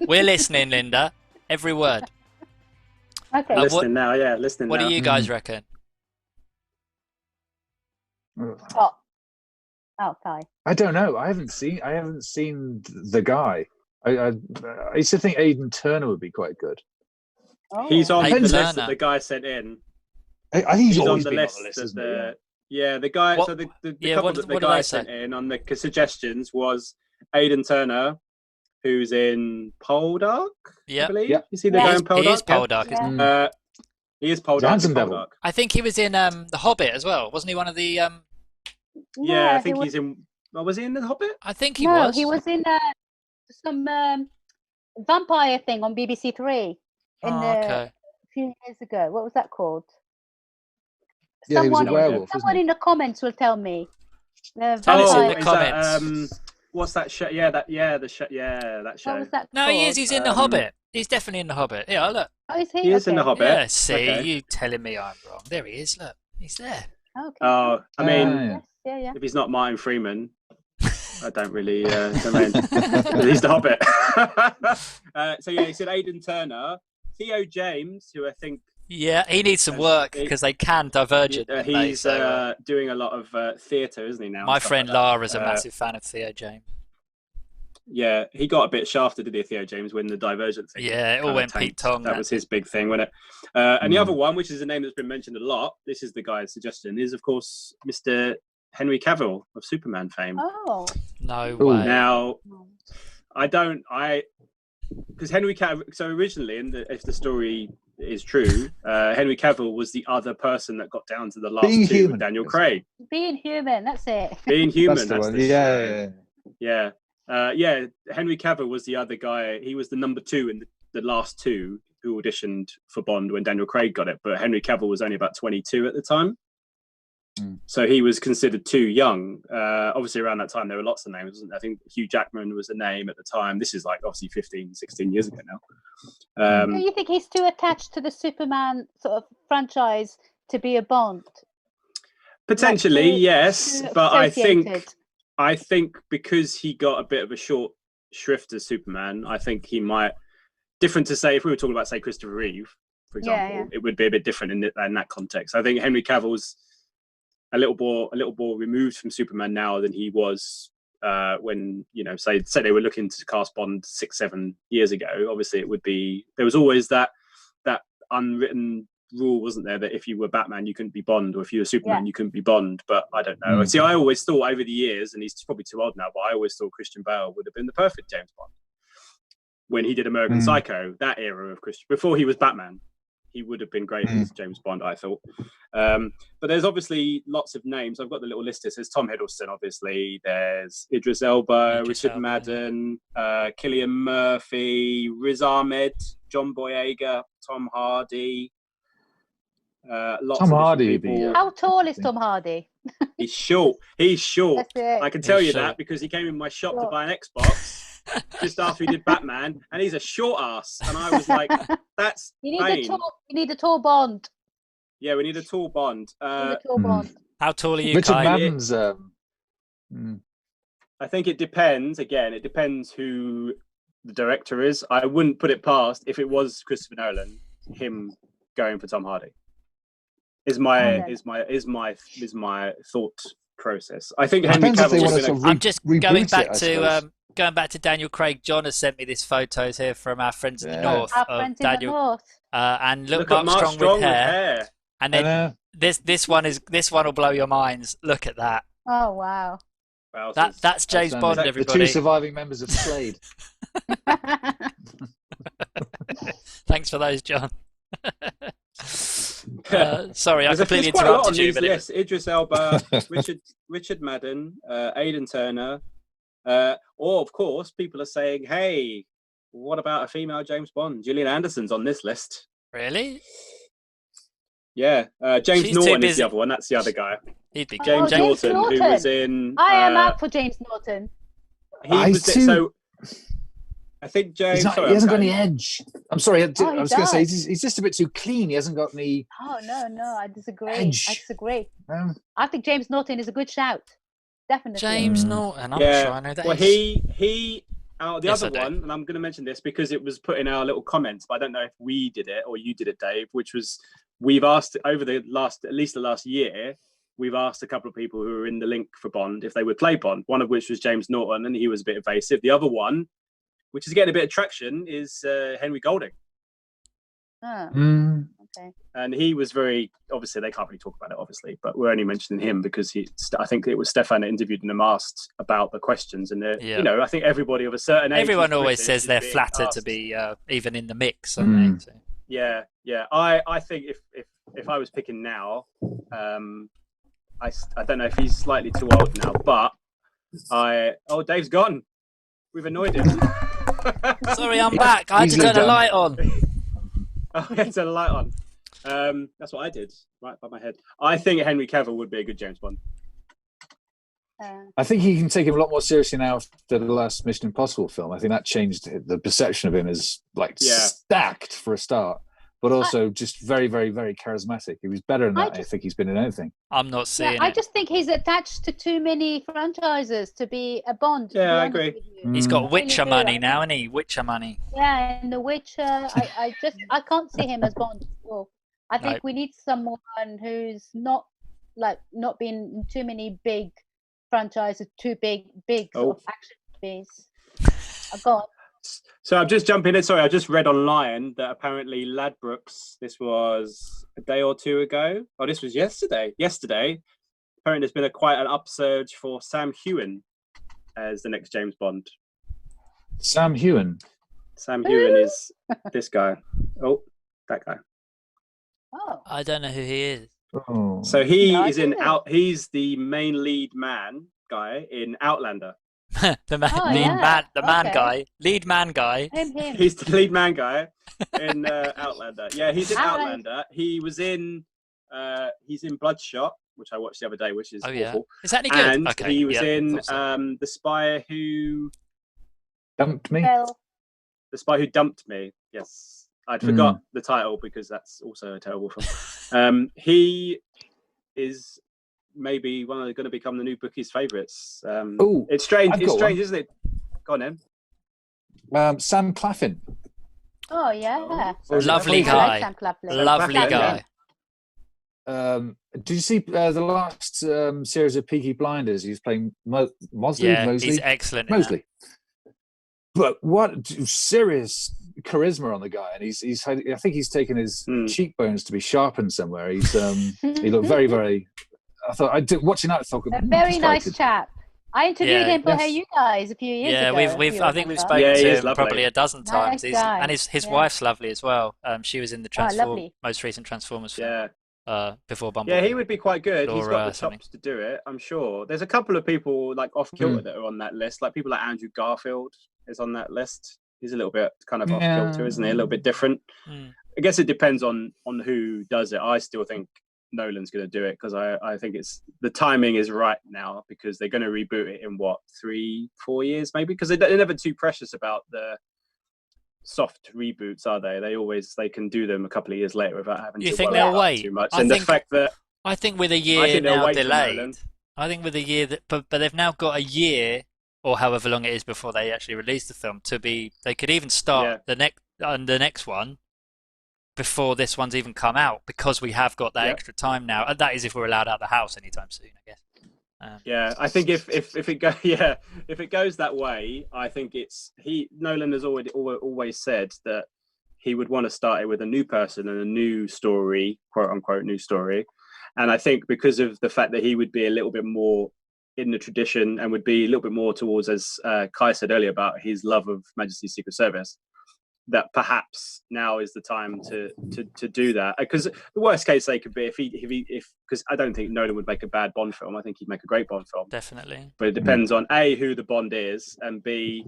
We're listening, Linda. Every word. Okay. Listening now, yeah, listening What now. do you guys reckon? Oh, Kai. I don't know. I haven't seen the guy. I used to think Aidan Turner would be quite good. Oh. He's on the Aidan list Turner. that the guy sent in. I think he's on always the been list. on the list, Of isn't the, he? yeah, the guy. What- So the yeah, couple what- that the what did guy they sent say? in on the suggestions was Aidan Turner, who's in Poldark. Yeah. I believe. Yeah. You see the Yeah. guy in Poldark? He is Poldark, Yeah. isn't he? He is Poldark. Handsome in devil. Poldark. I think he was in The Hobbit as well. Wasn't he one of the... Yeah, I think he's in. Oh, was he in the Hobbit? I think he No, was. he was in some vampire thing on BBC Three okay. a few years ago. What was that called? Yeah, he was a Someone, werewolf, someone wasn't he? in the comments will tell me. The Tell us in vampire- the is comments. that, what's that show? Yeah, that show. What was that No, he is. called? He's in The Hobbit. He's definitely in The Hobbit. Yeah, look. Oh, is he? He is in the Okay. Hobbit. Yeah, see, Okay. you telling me I'm wrong. There he is. Look, he's there. Okay. Oh, I mean, yeah. Yes, yeah. if he's not Martin Freeman, I don't really domain. He's the Hobbit. So yeah, he said Aidan Turner, Theo James, who I think Yeah, he needs some work because they can Divergent. don't they? he's So, doing a lot of theatre, isn't he now? my and stuff friend like that. Lara's a massive fan of Theo James. Yeah, he got a bit shafted, did he, Theo James, when the Divergent thing? Yeah, it all kinda went Pete tanked. Tong. That was his big thing, wasn't it? And the other one, which is a name that's been mentioned a lot, this is the guy's suggestion, is of course Mr. Henry Cavill of Superman fame. Oh. No Ooh. way. Now, because Henry Cavill, so originally, if the story is true, Henry Cavill was the other person that got down to the last Being two human, with Daniel yes. Craig. Being human, that's it. Being human, That's the that's one. the Yeah. yeah. Henry Cavill was the other guy. He was the number two in the last two who auditioned for Bond when Daniel Craig got it. But Henry Cavill was only about 22 at the time. So he was considered too young. Obviously, around that time, there were lots of names. Wasn't there? I think Hugh Jackman was a name at the time. This is like obviously 15, 16 years ago now. Do you think he's too attached to the Superman sort of franchise to be a Bond? Potentially, Like, yes. too But associated? I think because he got a bit of a short shrift as Superman, I think he might. Different to say if we were talking about say Christopher Reeve, for example, it would be a bit different in that context. I think Henry Cavill's a little more removed from Superman now than he was when say they were looking to cast Bond 6-7 years ago. Obviously, it would be there was always that unwritten rule, wasn't there, that if you were Batman you couldn't be Bond, or if you were Superman you couldn't be Bond. But I don't know. See, I always thought over the years, and he's probably too old now, but I always thought Christian Bale would have been the perfect James Bond when he did American Psycho, that era of Christian, before he was Batman. He would have been great as James Bond, I thought. But there's obviously lots of names. I've got the little list here. There's Tom Hiddleston, obviously. There's Idris Elba, Richard Madden, Cillian Murphy, Riz Ahmed, John Boyega, Tom Hardy. Lots Tom of Hardy, people. How tall is Tom Hardy? He's short. He's short. That's it. I can tell He's you short. that because he came in my shop to Short. buy an Xbox just after he did Batman, and he's a short ass. And I was like, "That's You pain." need a tall Bond. Yeah, we need a tall Bond. You need a tall Bond. How tall are you, Richard Kai? Madden's. I think it depends. Again, it depends who the director is. I wouldn't put it past if it was Christopher Nolan, him going for Tom Hardy. Is my thought process. I think Henry Depends if they Cavill want was to gonna, I'm just going reboot back it, I to suppose. going back to Daniel Craig. John has sent me these photos here from our friends in the north Our of friends in the Daniel, north. and look at Mark Strong, with hair. And then And, this one will blow your minds. Look at that. Oh wow. That's James Bond, the everybody. two surviving members of Slade. Thanks for those, John. Sorry, I completely quite a lot on interrupted you. these But lists. Idris Elba, Richard Madden, Aidan Turner, or of course, people are saying, "Hey, what about a female James Bond? Gillian Anderson's on this list." Really? Yeah, James She's too Norton is busy. the other one. That's the other guy. He'd be James James Norton, who Norton. was in. I am out for James Norton. So I think James. He sorry, hasn't got I'm any going- edge. I'm sorry. I he was going to say does. he's just a bit too clean. He hasn't got any. Oh no, I disagree. Edge. I disagree. Um, I think James Norton is a good shout. Definitely. James Norton. I'm not Yeah. sure I know that. Well, is. he. The Yes, other I do. one, and I'm going to mention this because it was put in our little comments, but I don't know if we did it or you did it, Dave. Which was we've asked over at least the last year. We've asked a couple of people who were in the link for Bond if they would play Bond. One of which was James Norton, and he was a bit evasive. The other one, which is getting a bit of traction, is Henry Golding, Oh, mm, okay. and he was very obviously. They can't really talk about it, obviously, but we're only mentioning him because I think it was Stefan that interviewed him asked about the questions, and Yeah. I think everybody of a certain age. Everyone who's always British says is they're being flattered to asked. be even in the mix, aren't they? So. Yeah. I think if I was picking now, I don't know if he's slightly too old now, but Dave's gone. We've annoyed him. Sorry, I'm back. I had to Easily turn the done. light on. Oh, he had to turn the light on. That's what I did, right by my head. I think Henry Cavill would be a good James Bond. I think he can take him a lot more seriously now after the last Mission Impossible film. I think that changed the perception of him as stacked for a start, but also just very, very, very charismatic. He was better than that. I think he's been in anything. I'm not seeing I it. just think he's attached to too many franchises to be a Bond. to be Yeah, I honest agree. with you. He's got I really Witcher do. money now, hasn't he? Witcher money. Yeah, and The Witcher, I can't see him as Bond. Well, I think we need someone who's not been in too many big franchises, too big sort of action movies. Go on. So I'm just jumping in. Sorry, I just read online that apparently Ladbrokes, this was a day or two ago. Oh, this was yesterday. Apparently there's been quite an upsurge for Sam Heughan as the next James Bond. Sam Heughan. Sam Heughan is this guy. Oh, that guy. Oh. I don't know who he is. Oh. So he No, is I in didn't. He's the main lead man guy in Outlander. The man, Oh, lead yeah. man, the man Okay. guy, lead man guy. Him. He's the lead man guy in Outlander. Yeah, he's in Alright. Outlander. He was in he's in Bloodshot, which I watched the other day, which is awful. Is that any good? And Okay. he was yeah, in thought so. The Spy Who Dumped me. Well, Dumped Me. Yes, I'd forgot the title because that's also a terrible film. He is maybe going to become the new bookie's favourites. It's strange. It's strange, isn't it? Go on, then. Sam Claflin. oh yeah. Lovely I guy. like Sam Claflin. Lovely Claflin, guy. Did you see the last series of Peaky Blinders? He was playing Mosley. Yeah, Mosley. he's excellent. in that. Mosley. But what serious charisma on the guy, and he's I think he's taken his cheekbones to be sharpened somewhere. He's he looked very, very. I thought watching that. I thought A very this guy nice could- chap. I interviewed him for Yes. HeyUGuys a few years Yeah, ago. I think we've remember. spoken Yeah, he to is him lovely. probably a dozen times. Nice guy. And his Yeah. wife's lovely as well. She was in the lovely. most recent Transformers film. Yeah. Before Bumblebee. Yeah, he would be quite good. He's Or, got the something. chops to do it, I'm sure. There's a couple of people like off kilter that are on that list. Like people like Andrew Garfield is on that list. He's a little bit kind of off kilter, isn't he? A little bit different. I guess it depends on who does it. I still think Nolan's going to do it because I think the timing is right now because they're going to reboot it in 3-4 years maybe, because they're never too precious about the soft reboots, are they? They can do them a couple of years later without having to worry about too much. And the fact that I think with a year now delayed, I think with a year but they've now got a year or however long it is before they actually release the film they could even start the next one before this one's even come out, because we have got that extra time now, and that is if we're allowed out of the house anytime soon, I guess. I think if it goes that way, I think Nolan has always said that he would want to start it with a new person and a new story, quote unquote new story. And I think because of the fact that he would be a little bit more in the tradition and would be a little bit more towards, as Kai said earlier, about his love of Majesty's Secret Service, that perhaps now is the time to do that. Because the worst case they could be if because I don't think Nolan would make a bad Bond film. I think he'd make a great Bond film. Definitely. But it depends on A, who the Bond is, and B,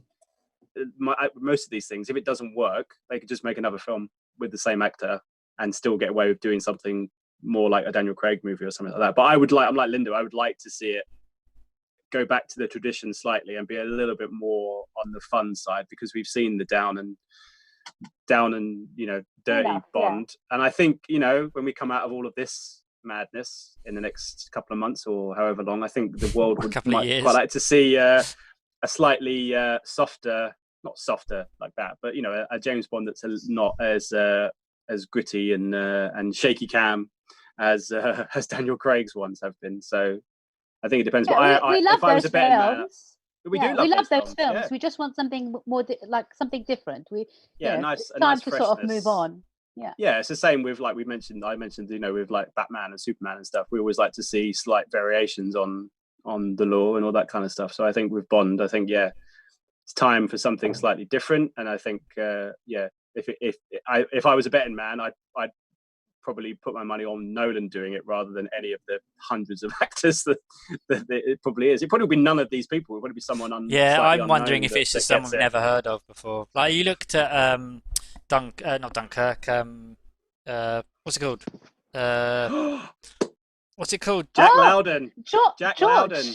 most of these things, if it doesn't work, they could just make another film with the same actor and still get away with doing something more like a Daniel Craig movie or something like that. But I'm like Linda, I would like to see it go back to the tradition slightly and be a little bit more on the fun side, because we've seen the down and dirty Bond. And I think when we come out of all of this madness in the next couple of months or however long, I think the world would quite like to see a slightly softer, not softer like that, but a James Bond that's not as gritty and shaky cam as Daniel Craig's ones have been. So I think it depends. Yeah, but we love if I was a betting man, we love those films. Yeah. We just want something more like something different. Nice. It's time to sort of move on. Yeah, it's the same with I mentioned with like Batman and Superman and stuff. We always like to see slight variations on the law and all that kind of stuff. So I think with Bond, it's time for something slightly different. And I think if I was a betting man, I'd probably put my money on Nolan doing it rather than any of the hundreds of actors that it probably is. It probably would be none of these people. It would be someone I'm wondering if it's just someone we've never heard of before. Like you looked at not Dunkirk. What's it called? What's it called? Jack Lowden. Jack Lowden.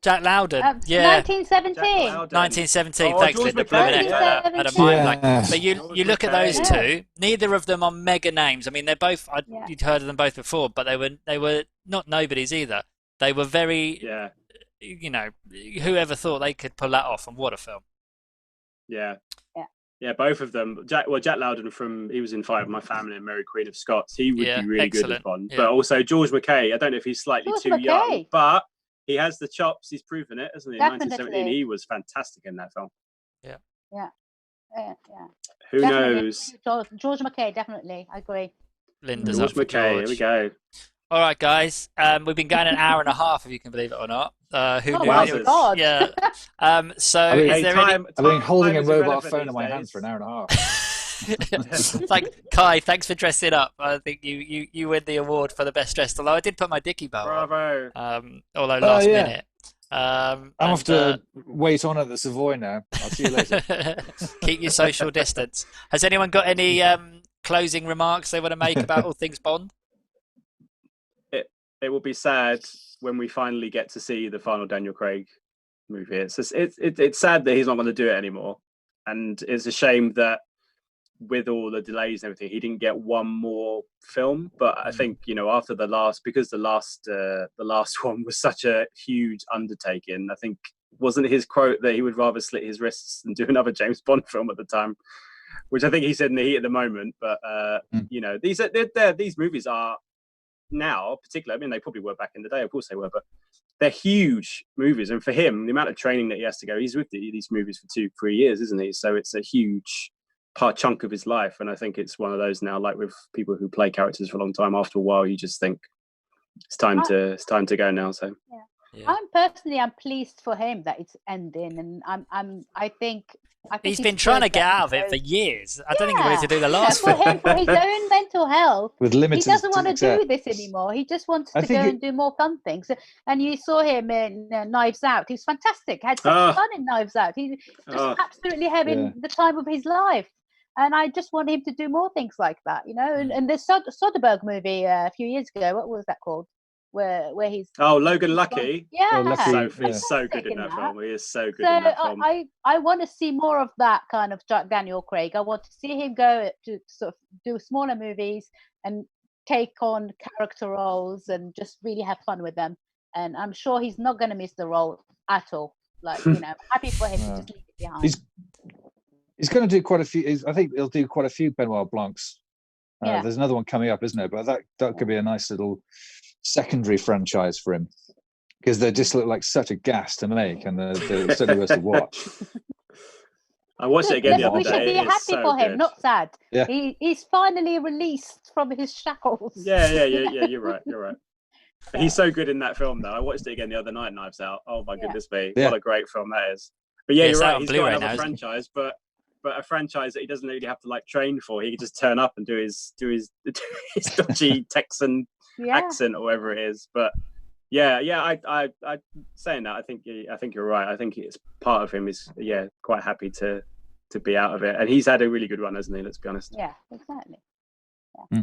Jack Lowden, 1917. 1917. Thanks, Linda. Had a mind blank. But you look at those two. Neither of them are mega names. I mean, they're both. You'd heard of them both before, but they were not nobodies either. They were very. Whoever thought they could pull that off? And what a film! Yeah, both of them. Jack Lowden he was in Fire of My Family and Mary Queen of Scots. He would be really good as Bond. Yeah. But also George McKay. I don't know if he's slightly too young, but he has the chops. He's proven it, hasn't he? In 1917, he was fantastic in that film. Yeah. Who knows? George McKay, definitely. I agree. Linda's George McKay. Here we go. All right, guys. We've been going an hour and a half, if you can believe it or not. Who knew? God. Yeah. So, I've been holding a mobile phone in my hands for an hour and a half. It's like, Kai, thanks for dressing up. I think you win the award for the best dressed. Although I did put my dicky belt Bravo. on. Although last minute. I'm off to wait on at the Savoy now. I'll see you later. Keep your social distance. Has anyone got any closing remarks they want to make about all things Bond? It will be sad when we finally get to see the final Daniel Craig movie. It's sad that he's not going to do it anymore, and it's a shame that with all the delays and everything, he didn't get one more film. But I think after the last one was such a huge undertaking. I think wasn't his quote that he would rather slit his wrists than do another James Bond film at the time, which I think he said in the heat of the moment. But these movies are now, particularly, I mean, they probably were back in the day, of course they were, but they're huge movies. And for him, the amount of training that he has to go, he's with these movies for 2-3 years, isn't he? So it's a huge chunk of his life. And I think it's one of those now, like with people who play characters for a long time, after a while you just think it's time to go now. So I'm pleased for him that it's ending, and I think he's been trying to get out of it for years. I don't think he wanted to do the last for him, for his own mental health. With limited he doesn't want to do this anymore. He just wants to go and do more fun things. And you saw him in Knives Out. He was fantastic. Had such fun in Knives Out. He just absolutely having the time of his life. and I just want him to do more things like that, you know. And the Soderbergh movie a few years ago, what was that called? Where he's Logan Lucky. He's so good in that film. He is so good in that film. I want to see more of that kind of Daniel Craig. I want to see him go to sort of do smaller movies and take on character roles and just really have fun with them. And I'm sure he's not going to miss the role at all. Like, you know, happy for him to just leave it behind. He's going to do quite a few. I think he'll do quite a few Benoit Blancs. There's another one coming up, isn't there? But that could be a nice little secondary franchise for him, because they just look like such a gas to make, and they're certainly worth to watch. I watched it again the other day. We should be happy for him, not sad. Yeah. He's finally released from his shackles. Yeah. You're right. He's so good in that film, though. I watched it again the other night, Knives Out. Oh my goodness me, what a great film that is. But you're right. He's got another franchise, but a franchise that he doesn't really have to like train for. He can just turn up and do his dodgy Texan accent or whatever it is. But I saying that, I think you're right. I think it's part of him is quite happy to be out of it, and he's had a really good run, hasn't he? Let's be honest. Yeah, exactly.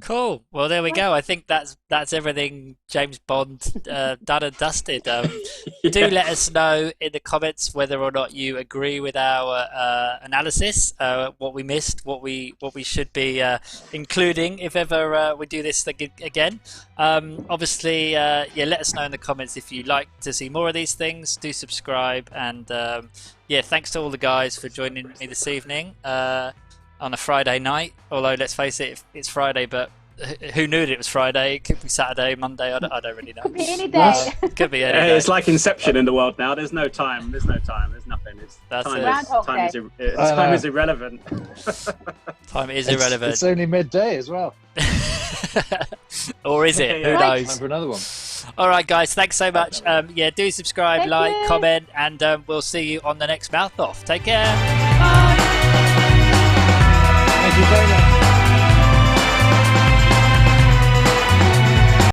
Cool. Well, there we go. I think that's everything James Bond done and dusted. Do let us know in the comments whether or not you agree with our analysis, what we missed, what we should be including if ever we do this thing again. Obviously, let us know in the comments if you'd like to see more of these things. Do subscribe, and thanks to all the guys for joining me this evening. On a Friday night, although let's face it, it's Friday, but who knew that it was Friday? It could be Saturday, Monday, I don't really know. Could be any day. Could be any day. It's like Inception in the world now. There's no time. There's nothing. Time is irrelevant. Time is irrelevant. It's only midday as well. Or is it? Who knows? Time for another one. All right, guys, thanks so much. Do subscribe, comment, and we'll see you on the next Mouth Off. Take care. Bye. Thank you very much.